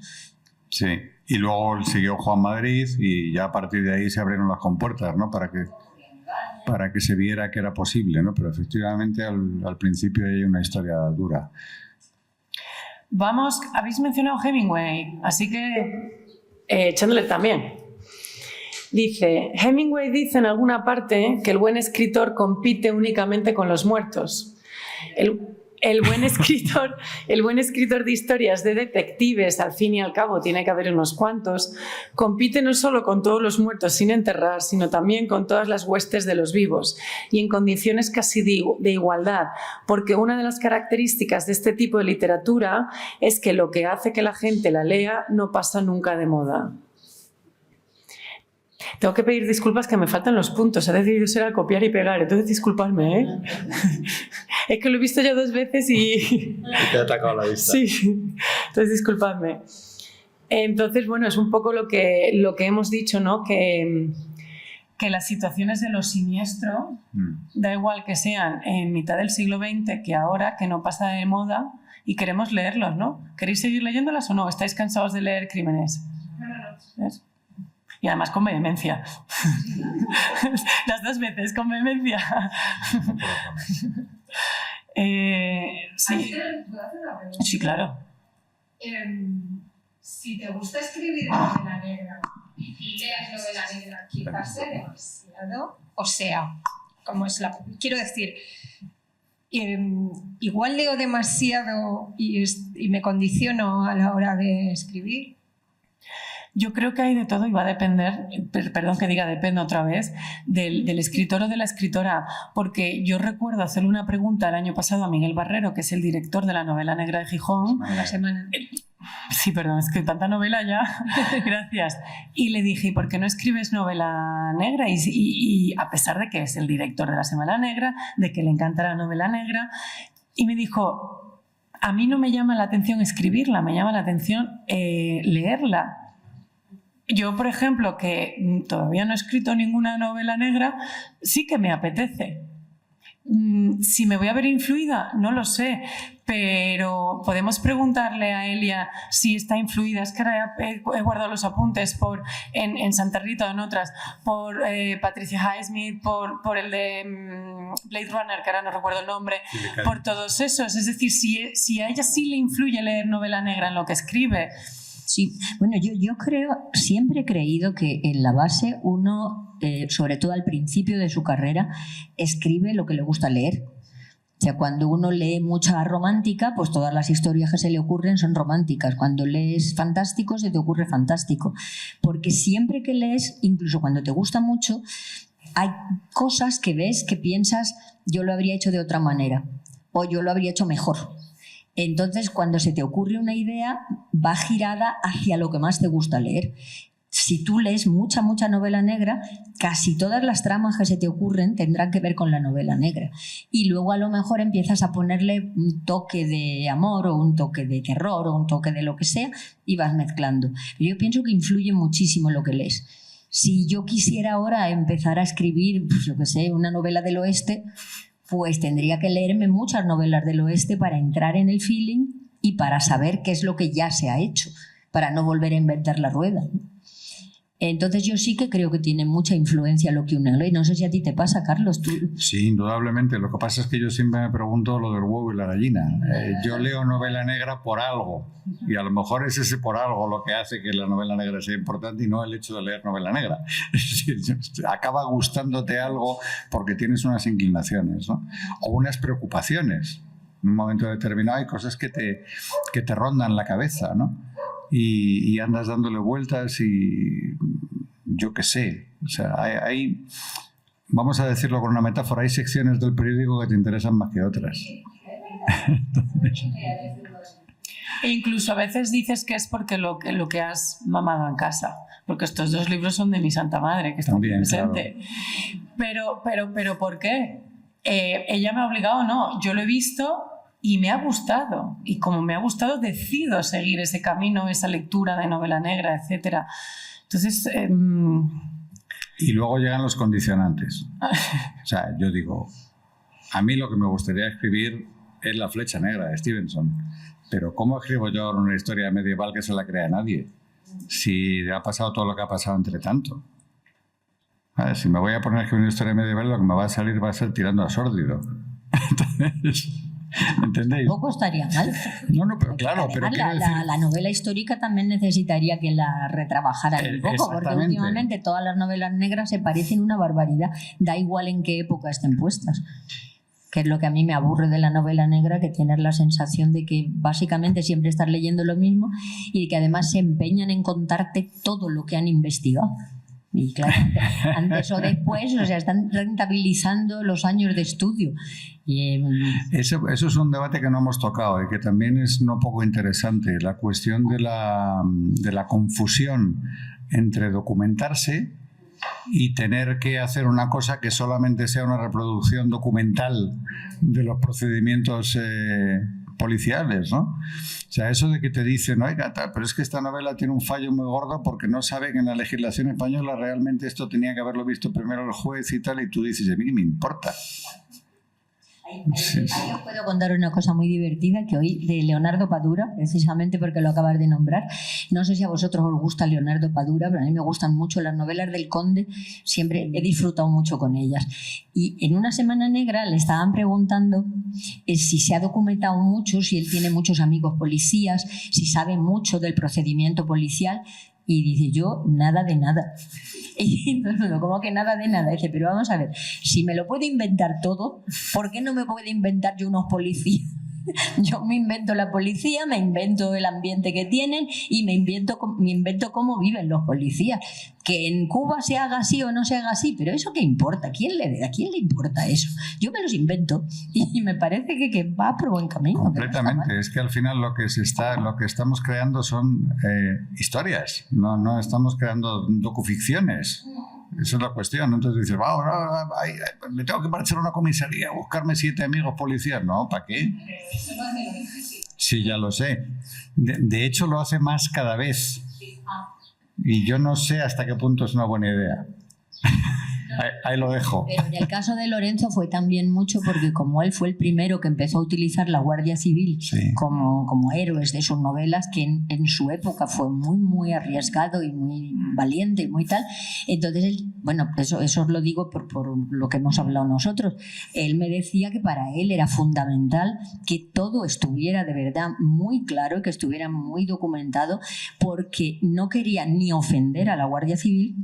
Sí, y luego siguió Juan Madrid y ya a partir de ahí se abrieron las compuertas, ¿no? Para que se viera que era posible, ¿no? Pero efectivamente al principio hay una historia dura. Habéis mencionado Hemingway, así que Chandler también. Dice, Hemingway dice en alguna parte que el buen escritor compite únicamente con los muertos. El buen escritor de historias de detectives, al fin y al cabo tiene que haber unos cuantos, compite no solo con todos los muertos sin enterrar, sino también con todas las huestes de los vivos, y en condiciones casi de igualdad, porque una de las características de este tipo de literatura es que lo que hace que la gente la lea no pasa nunca de moda. Tengo que pedir disculpas que me faltan los puntos. He decidido ser al copiar y pegar, entonces disculpadme, ¿eh? Es que lo he visto ya 2 veces y... Te ha atacado la vista. Sí, entonces disculpadme. Entonces, bueno, es un poco lo que hemos dicho, ¿no? Que las situaciones de lo siniestro, da igual que sean en mitad del siglo XX que ahora, que no pasa de moda y queremos leerlos, ¿no? ¿Queréis seguir leyéndolas o no? ¿Estáis cansados de leer crímenes? ¿Ves? Y además con vehemencia. Las 2 veces con vehemencia. Sí. ¿Puedo hacer una pregunta? Sí, claro. Si te gusta escribir novela negra y leas novela negra, quizás sea demasiado. O sea, como es la... Quiero decir, igual leo demasiado y me condiciono a la hora de escribir. Yo creo que hay de todo y va a depender, perdón que diga depende otra vez, del escritor o de la escritora, porque yo recuerdo hacerle una pregunta el año pasado a Miguel Barrero, que es el director de la novela negra de Gijón. La semana. Sí, perdón, es que tanta novela ya. Gracias. Y le dije, ¿y por qué no escribes novela negra? Y a pesar de que es el director de la Semana Negra, de que le encanta la novela negra, y me dijo, a mí no me llama la atención escribirla, me llama la atención leerla. Yo, por ejemplo, que todavía no he escrito ninguna novela negra, sí que me apetece. Si me voy a ver influida, no lo sé, pero podemos preguntarle a Elia si está influida. Es que ahora he guardado los apuntes en Santa Rita o en otras, por Patricia Highsmith, por el de Blade Runner, que ahora no recuerdo el nombre, por todos esos. Es decir, si a ella sí le influye leer novela negra en lo que escribe. Sí, bueno, yo creo, siempre he creído que en la base uno, sobre todo al principio de su carrera, escribe lo que le gusta leer. O sea, cuando uno lee mucha romántica, pues todas las historias que se le ocurren son románticas. Cuando lees fantástico, se te ocurre fantástico. Porque siempre que lees, incluso cuando te gusta mucho, hay cosas que ves que piensas, yo lo habría hecho de otra manera o yo lo habría hecho mejor. Entonces, cuando se te ocurre una idea, va girada hacia lo que más te gusta leer. Si tú lees mucha novela negra, casi todas las tramas que se te ocurren tendrán que ver con la novela negra. Y luego a lo mejor empiezas a ponerle un toque de amor o un toque de terror o un toque de lo que sea y vas mezclando. Pero yo pienso que influye muchísimo lo que lees. Si yo quisiera ahora empezar a escribir, pues yo qué sé, una novela del oeste, pues tendría que leerme muchas novelas del oeste para entrar en el feeling y para saber qué es lo que ya se ha hecho, para no volver a inventar la rueda. Entonces yo sí que creo que tiene mucha influencia lo que uno lee. No sé si a ti te pasa, Carlos. ¿Tú? Sí, indudablemente. Lo que pasa es que yo siempre me pregunto lo del huevo y la gallina. Yo leo novela negra por algo y a lo mejor es ese por algo lo que hace que la novela negra sea importante y no el hecho de leer novela negra. Es decir, acaba gustándote algo porque tienes unas inclinaciones, ¿no? O unas preocupaciones. En un momento determinado hay cosas que te rondan la cabeza, ¿no? Y andas dándole vueltas y yo qué sé, o sea, hay, vamos a decirlo con una metáfora, hay secciones del periódico que te interesan más que otras. E incluso a veces dices que es porque lo que has mamado en casa, porque estos 2 libros son de mi santa madre, que está muy presente. Claro. Pero ¿por qué? Ella me ha obligado, no, yo lo he visto y me ha gustado, y como me ha gustado decido seguir ese camino, esa lectura de novela negra, etc. Entonces... Y luego llegan los condicionantes. O sea, yo digo, a mí lo que me gustaría escribir es La flecha negra de Stevenson, pero ¿cómo escribo yo una historia medieval que se la crea nadie? Si ha pasado todo lo que ha pasado entre tanto. ¿Vale? Si me voy a poner a escribir una historia medieval, lo que me va a salir va a ser tirando a sórdido. Entonces... ¿Entendéis? Poco estaría mal. No, pero claro, pero quiero decir... la novela histórica también necesitaría que la retrabajaran un poco, porque últimamente todas las novelas negras se parecen una barbaridad. Da igual en qué época estén puestas. Que es lo que a mí me aburre de la novela negra, que tienes la sensación de que básicamente siempre estás leyendo lo mismo y que además se empeñan en contarte todo lo que han investigado. Y claro, antes o después, o sea, están rentabilizando los años de estudio. Y, eso es un debate que no hemos tocado y que también es no poco interesante. La cuestión de la confusión entre documentarse y tener que hacer una cosa que solamente sea una reproducción documental de los procedimientos policiales, ¿no? O sea, eso de que te dicen, oiga, pero es que esta novela tiene un fallo muy gordo porque no sabe que en la legislación española realmente esto tenía que haberlo visto primero el juez y tal, y tú dices, a mí me importa. Ahí os puedo contar una cosa muy divertida que oí de Leonardo Padura, precisamente porque lo acabas de nombrar. No sé si a vosotros os gusta Leonardo Padura, pero a mí me gustan mucho las novelas del Conde, siempre he disfrutado mucho con ellas. Y en una Semana Negra le estaban preguntando si se ha documentado mucho, si él tiene muchos amigos policías, si sabe mucho del procedimiento policial. Y dice, yo nada de nada. Y entonces, ¿cómo que nada de nada? Dice, pero vamos a ver, si me lo puedo inventar todo, ¿por qué no me puedo inventar yo unos policías? Yo me invento la policía, me invento el ambiente que tienen y me invento cómo viven los policías. Que en Cuba se haga así o no se haga así, pero ¿eso qué importa? ¿A quién le importa eso? Yo me los invento y me parece que va por buen camino. Completamente. Es que al final lo que estamos creando son historias, no estamos creando docuficciones. Esa es la cuestión. Entonces dices, me tengo que marchar a una comisaría a buscarme 7 amigos policías. No, ¿para qué? Sí, ya lo sé. De hecho, lo hace más cada vez. Y yo no sé hasta qué punto es una buena idea. Ahí lo dejo. Pero en el caso de Lorenzo fue también mucho porque como él fue el primero que empezó a utilizar la Guardia Civil como héroes de sus novelas, que en su época fue muy, muy arriesgado y muy valiente y muy tal, entonces él, bueno, eso os lo digo por lo que hemos hablado nosotros, él me decía que para él era fundamental que todo estuviera de verdad muy claro y que estuviera muy documentado, porque no quería ni ofender a la Guardia Civil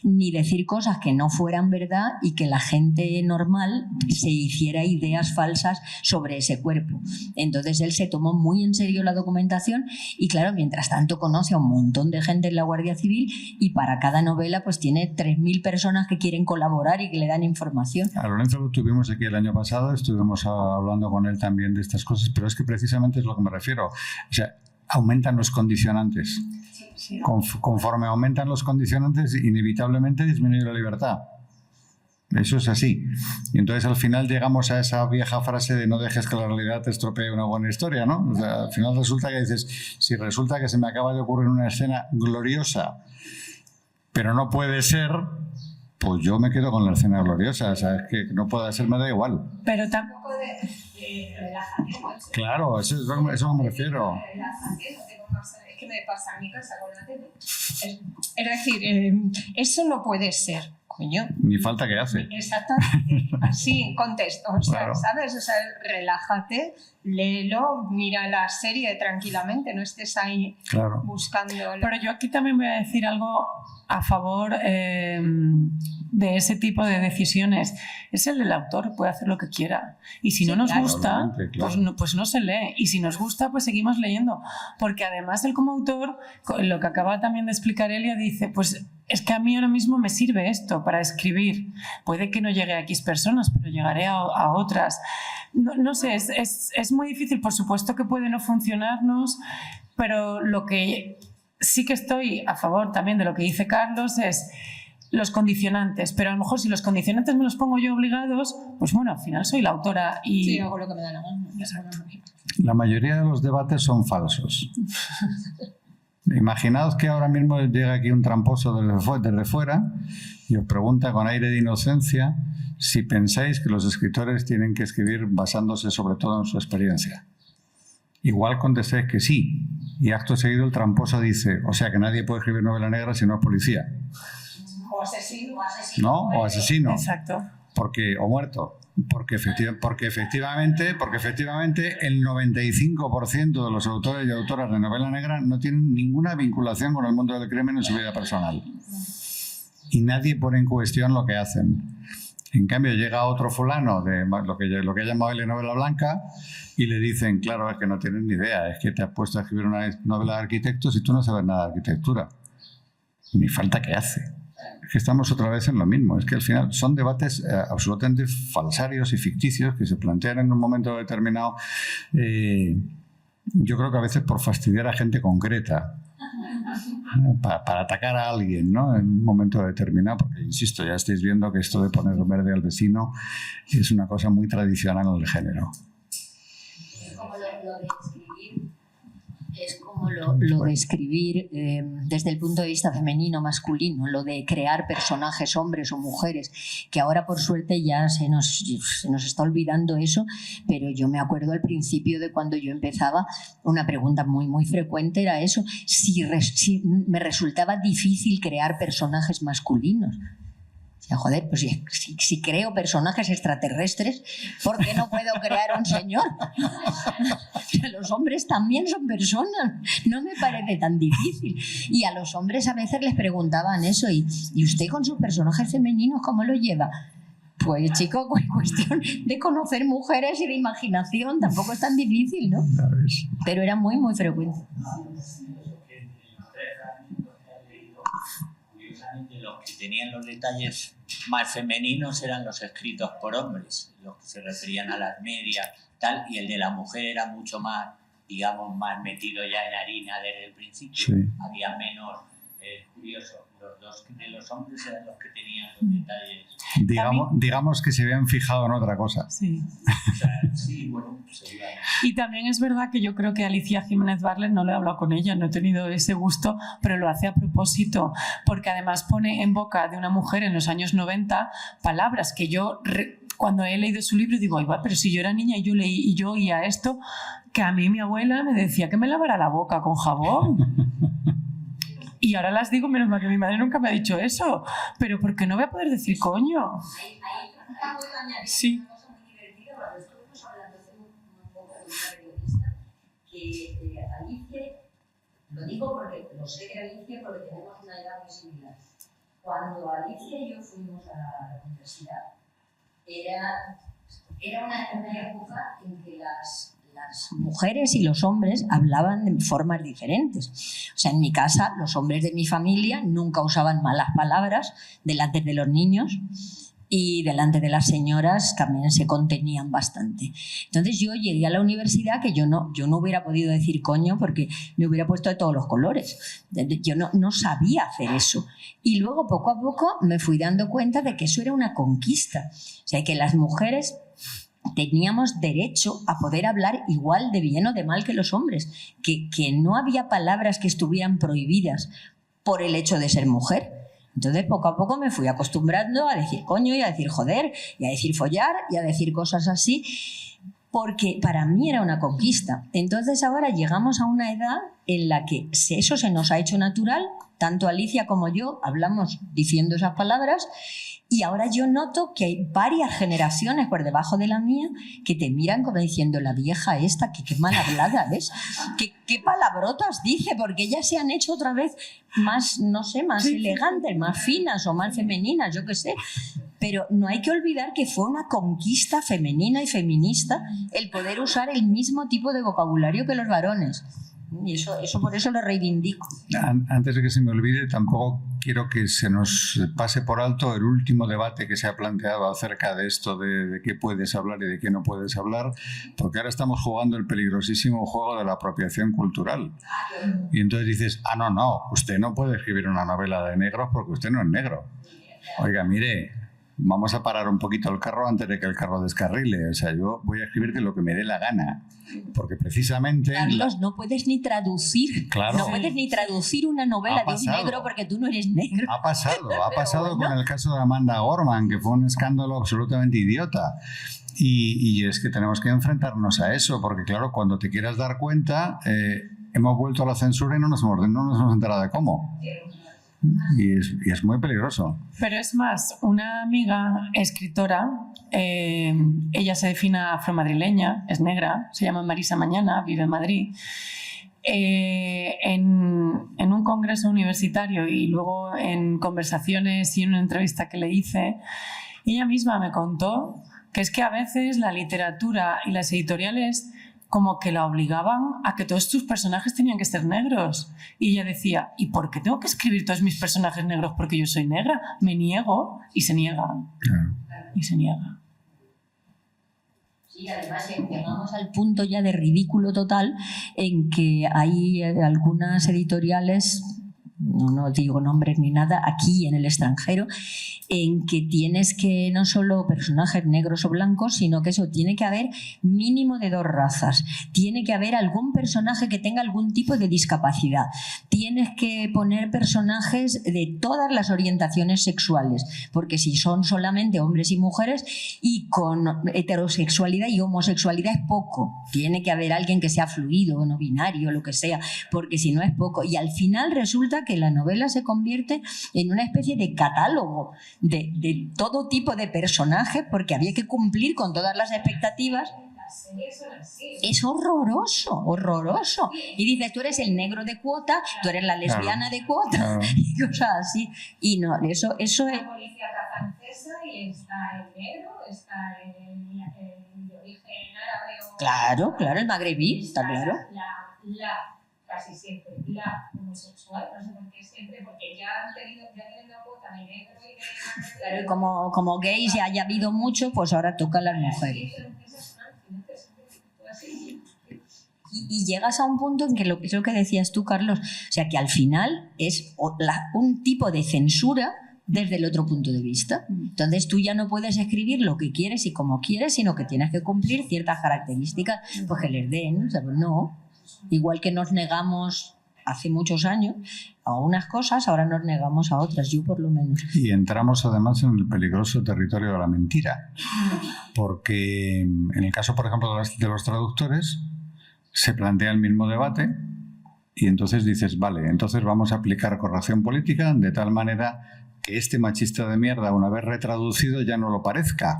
ni decir cosas que no fueran verdad y que la gente normal se hiciera ideas falsas sobre ese cuerpo. Entonces él se tomó muy en serio la documentación y claro, mientras tanto conoce a un montón de gente en la Guardia Civil y para cada novela pues tiene 3.000 personas que quieren colaborar y que le dan información. A Lorenzo lo tuvimos aquí el año pasado, estuvimos hablando con él también de estas cosas, pero es que precisamente es lo que me refiero. O sea, aumentan los condicionantes. Conforme aumentan los condicionantes, inevitablemente disminuye la libertad. Eso es así. Y entonces al final llegamos a esa vieja frase de no dejes que la realidad te estropee una buena historia, ¿no? O sea, al final resulta que dices, si resulta que se me acaba de ocurrir una escena gloriosa, pero no puede ser, pues yo me quedo con la escena gloriosa. O sea, es que no puede ser, me da igual. Pero tampoco de relajación. Claro, eso me refiero. Es que me pasa en mi casa con la tele. Es decir, eso no puede ser. Coño. Ni falta que hace. Exactamente. Así, contexto. O sea, Claro. ¿sabes? O sea, relájate, léelo, mira la serie tranquilamente, no estés ahí buscando. Pero yo aquí también voy a decir algo a favor de ese tipo de decisiones. Es el del autor, puede hacer lo que quiera. Y si no nos gusta, pues no se lee. Y si nos gusta, pues seguimos leyendo. Porque además él como autor, lo que acaba también de explicar Elia, dice, pues es que a mí ahora mismo me sirve esto para escribir. Puede que no llegue a X personas, pero llegaré a otras. No sé, es muy difícil. Por supuesto que puede no funcionarnos, pero lo que sí que estoy a favor también de lo que dice Carlos es los condicionantes. Pero a lo mejor si los condicionantes me los pongo yo obligados, pues bueno, al final soy la autora y... Sí, hago lo que me da la gana. La mayoría de los debates son falsos. Imaginaos que ahora mismo llega aquí un tramposo desde fuera y os pregunta con aire de inocencia si pensáis que los escritores tienen que escribir basándose sobre todo en su experiencia. Igual contestáis que sí, y acto seguido el tramposo dice, o sea que nadie puede escribir novela negra si no es policía. O asesino. ¿No? O asesino. Exacto. O muerto. Porque efectivamente el 95% de los autores y autoras de novela negra no tienen ninguna vinculación con el mundo del crimen en su vida personal. Y nadie pone en cuestión lo que hacen. En cambio, llega otro fulano de lo que ha llamado él novela blanca y le dicen, claro, es que no tienes ni idea, es que te has puesto a escribir una novela de arquitectos y tú no sabes nada de arquitectura. Ni falta que hace. Es que estamos otra vez en lo mismo. Es que al final son debates absolutamente falsarios y ficticios que se plantean en un momento determinado. Yo creo que a veces por fastidiar a gente concreta. Para atacar a alguien, ¿no? En un momento determinado, porque insisto, ya estáis viendo que esto de poner verde al vecino es una cosa muy tradicional en el género. Es como lo de escribir desde el punto de vista femenino, masculino, lo de crear personajes, hombres o mujeres, que ahora por suerte ya se nos está olvidando eso, pero yo me acuerdo al principio de cuando yo empezaba, una pregunta muy, muy frecuente era eso, si me resultaba difícil crear personajes masculinos. Joder, pues si creo personajes extraterrestres, ¿por qué no puedo crear un señor? Los hombres también son personas, no me parece tan difícil. Y a los hombres a veces les preguntaban eso, ¿y usted con sus personajes femeninos cómo lo lleva? Pues chico, cuestión de conocer mujeres y de imaginación, tampoco es tan difícil, ¿no? Pero era muy, muy frecuente. Los que tenían los detalles más femeninos eran los escritos por hombres, los que se referían a las medias, tal, y el de la mujer era mucho más, digamos, más metido ya en harina desde el principio. Sí. Había menos, curioso, los dos de los hombres eran los que tenían los detalles. Digamos que se habían fijado en otra cosa. Sí. O sea, sí, bueno, seguramente. Y también es verdad que yo creo que Alicia Jiménez Barlet, no lo he hablado con ella, no he tenido ese gusto, pero lo hace a propósito, porque además pone en boca de una mujer en los años 90 palabras que yo, cuando he leído su libro, digo, ay, va, pero si yo era niña y yo leí y yo oía esto, que a mí mi abuela me decía que me lavara la boca con jabón. Y ahora las digo, menos mal que mi madre nunca me ha dicho eso. Pero ¿por qué no voy a poder decir coño? Sí. Que Alicia, lo digo porque lo sé de Alicia porque tenemos una edad muy similar. Cuando Alicia y yo fuimos a la universidad, era una época en que las mujeres y los hombres hablaban de formas diferentes. O sea, en mi casa, los hombres de mi familia nunca usaban malas palabras delante de los niños y delante de las señoras también se contenían bastante. Entonces yo llegué a la universidad que yo no hubiera podido decir coño porque me hubiera puesto de todos los colores. Yo no sabía hacer eso. Y luego poco a poco me fui dando cuenta de que eso era una conquista. O sea, que las mujeres teníamos derecho a poder hablar igual de bien o de mal que los hombres, que no había palabras que estuvieran prohibidas por el hecho de ser mujer. Entonces poco a poco me fui acostumbrando a decir coño y a decir joder y a decir follar y a decir cosas así, porque para mí era una conquista. Entonces ahora llegamos a una edad en la que eso se nos ha hecho natural, tanto Alicia como yo hablamos diciendo esas palabras. Y ahora yo noto que hay varias generaciones por debajo de la mía que te miran como diciendo la vieja esta, que qué mal hablada es, qué palabrotas dice, porque ellas se han hecho otra vez más, no sé, más elegantes, más finas o más femeninas, yo qué sé. Pero no hay que olvidar que fue una conquista femenina y feminista el poder usar el mismo tipo de vocabulario que los varones. Y eso por eso lo reivindico. Antes de que se me olvide, tampoco quiero que se nos pase por alto el último debate que se ha planteado acerca de esto de qué puedes hablar y de qué no puedes hablar, porque ahora estamos jugando el peligrosísimo juego de la apropiación cultural. Y entonces dices, no, usted no puede escribir una novela de negros porque usted no es negro. Oiga, mire, vamos a parar un poquito el carro antes de que el carro descarrile. O sea, yo voy a escribirte lo que me dé la gana. Porque precisamente... Carlos, no puedes ni traducir. Claro. No puedes ni traducir una novela de un negro porque tú no eres negro. Ha pasado con el caso de Amanda Gorman, que fue un escándalo absolutamente idiota. Y es que tenemos que enfrentarnos a eso, porque claro, cuando te quieras dar cuenta, hemos vuelto a la censura y no nos hemos enterado de cómo. Y es muy peligroso. Pero es más, una amiga escritora, ella se define afromadrileña, es negra, se llama Marisa Mañana, vive en Madrid. En un congreso universitario y luego en conversaciones y en una entrevista que le hice, ella misma me contó que es que a veces la literatura y las editoriales como que la obligaban a que todos tus personajes tenían que ser negros. Y ella decía, ¿y por qué tengo que escribir todos mis personajes negros porque yo soy negra? Me niego, y se niega. Y se niega. Sí, además llegamos al punto ya de ridículo total en que hay algunas editoriales, no digo nombres ni nada, aquí en el extranjero, en que tienes que no solo personajes negros o blancos, sino que eso tiene que haber mínimo de 2 razas, tiene que haber algún personaje que tenga algún tipo de discapacidad, tienes que poner personajes de todas las orientaciones sexuales, porque si son solamente hombres y mujeres y con heterosexualidad y homosexualidad es poco, tiene que haber alguien que sea fluido o no binario, lo que sea, porque si no es poco. Y al final resulta que la novela se convierte en una especie de catálogo de todo tipo de personajes, porque había que cumplir con todas las expectativas. Es horroroso, horroroso. Y dices, tú eres el negro de cuota, tú eres la lesbiana de cuota, y cosas así. Y no, eso es... La policía francesa y está el negro, está el de origen árabe o... Claro, el magrebí, está claro. Casi siempre, la homosexual, no sé por qué siempre, porque ya tienen la cuota de negro y de... Claro, y como gays ya haya habido mucho, pues ahora toca a las mujeres. Y llegas a un punto en que es lo que decías tú, Carlos, o sea que al final es un tipo de censura desde el otro punto de vista. Entonces tú ya no puedes escribir lo que quieres y como quieres, sino que tienes que cumplir ciertas características pues que les den, o sea, pues no. Igual que nos negamos hace muchos años a unas cosas, ahora nos negamos a otras, yo por lo menos. Y entramos además en el peligroso territorio de la mentira, porque en el caso, por ejemplo, de los traductores, se plantea el mismo debate y entonces dices, vale, entonces vamos a aplicar corrección política de tal manera que este machista de mierda, una vez retraducido, ya no lo parezca,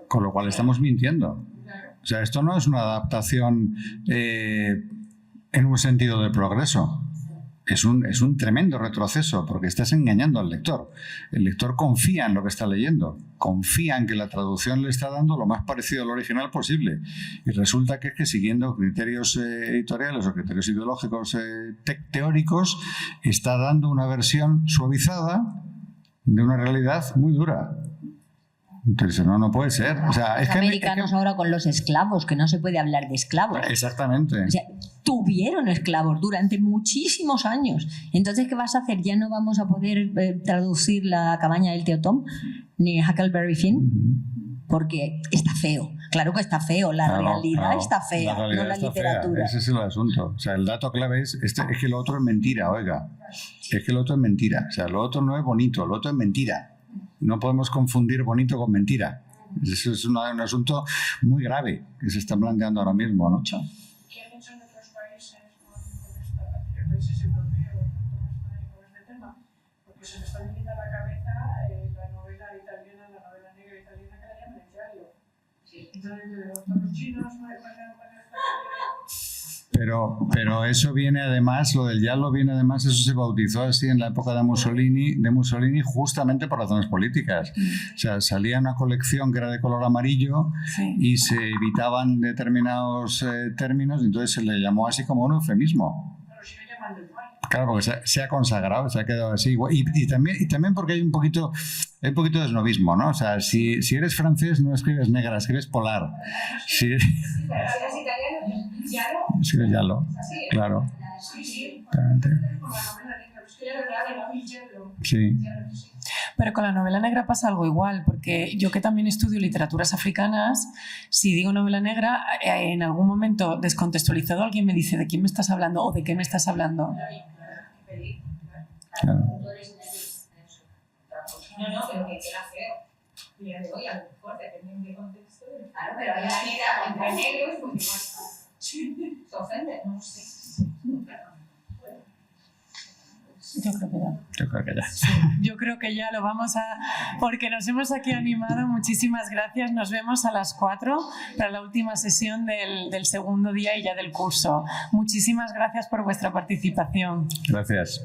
con lo cual estamos mintiendo. O sea, esto no es una adaptación en un sentido de progreso. Es un tremendo retroceso porque estás engañando al lector. El lector confía en lo que está leyendo, confía en que la traducción le está dando lo más parecido al original posible. Y resulta que es que siguiendo criterios editoriales o criterios ideológicos teóricos, está dando una versión suavizada de una realidad muy dura. Entonces, no puede ser. O sea, los americanos ahora con los esclavos, que no se puede hablar de esclavos. Exactamente. O sea, tuvieron esclavos durante muchísimos años. Entonces, ¿qué vas a hacer? Ya no vamos a poder traducir La cabaña del tío Tom ni Huckleberry Finn, porque está feo. Claro que está feo, la realidad está fea, no la literatura. Fea. Ese es el asunto. O sea, el dato clave es que lo otro es mentira, oiga. Es que lo otro es mentira. O sea, lo otro no es bonito, lo otro es mentira. No podemos confundir bonito con mentira. Eso es un asunto muy grave que se está planteando ahora mismo, ¿no? ¿Qué han hecho en otros países con países europeos con este tema? Porque se me está viniendo a la cabeza la novela italiana, la novela negra italiana que la llaman el giallo. Entonces, los chinos Pero eso viene además, lo del giallo viene además, eso se bautizó así en la época de Mussolini justamente por razones políticas. O sea, salía una colección que era de color amarillo y se evitaban determinados términos y entonces se le llamó así como un eufemismo. Claro, porque se ha consagrado, se ha quedado así. Y también porque hay un poquito de snobismo, ¿no? O sea, si eres francés no escribes negra, escribes polar. Si eres giallo, claro. Sí. Pero con la novela negra pasa algo igual, porque yo que también estudio literaturas africanas, si digo novela negra, en algún momento descontextualizado alguien me dice ¿de quién me estás hablando o de qué me estás hablando? Claro. No, pero que queda feo. Día de hoy, a lo mejor, dependiendo de contexto. Claro, pero hay la negra entre negros, pues igual se ofende, no sé. Yo creo que ya. Yo creo que ya. Sí, yo creo que ya lo vamos a... Porque nos hemos aquí animado. Muchísimas gracias. Nos vemos a las 4 para la última sesión del segundo día y ya del curso. Muchísimas gracias por vuestra participación. Gracias.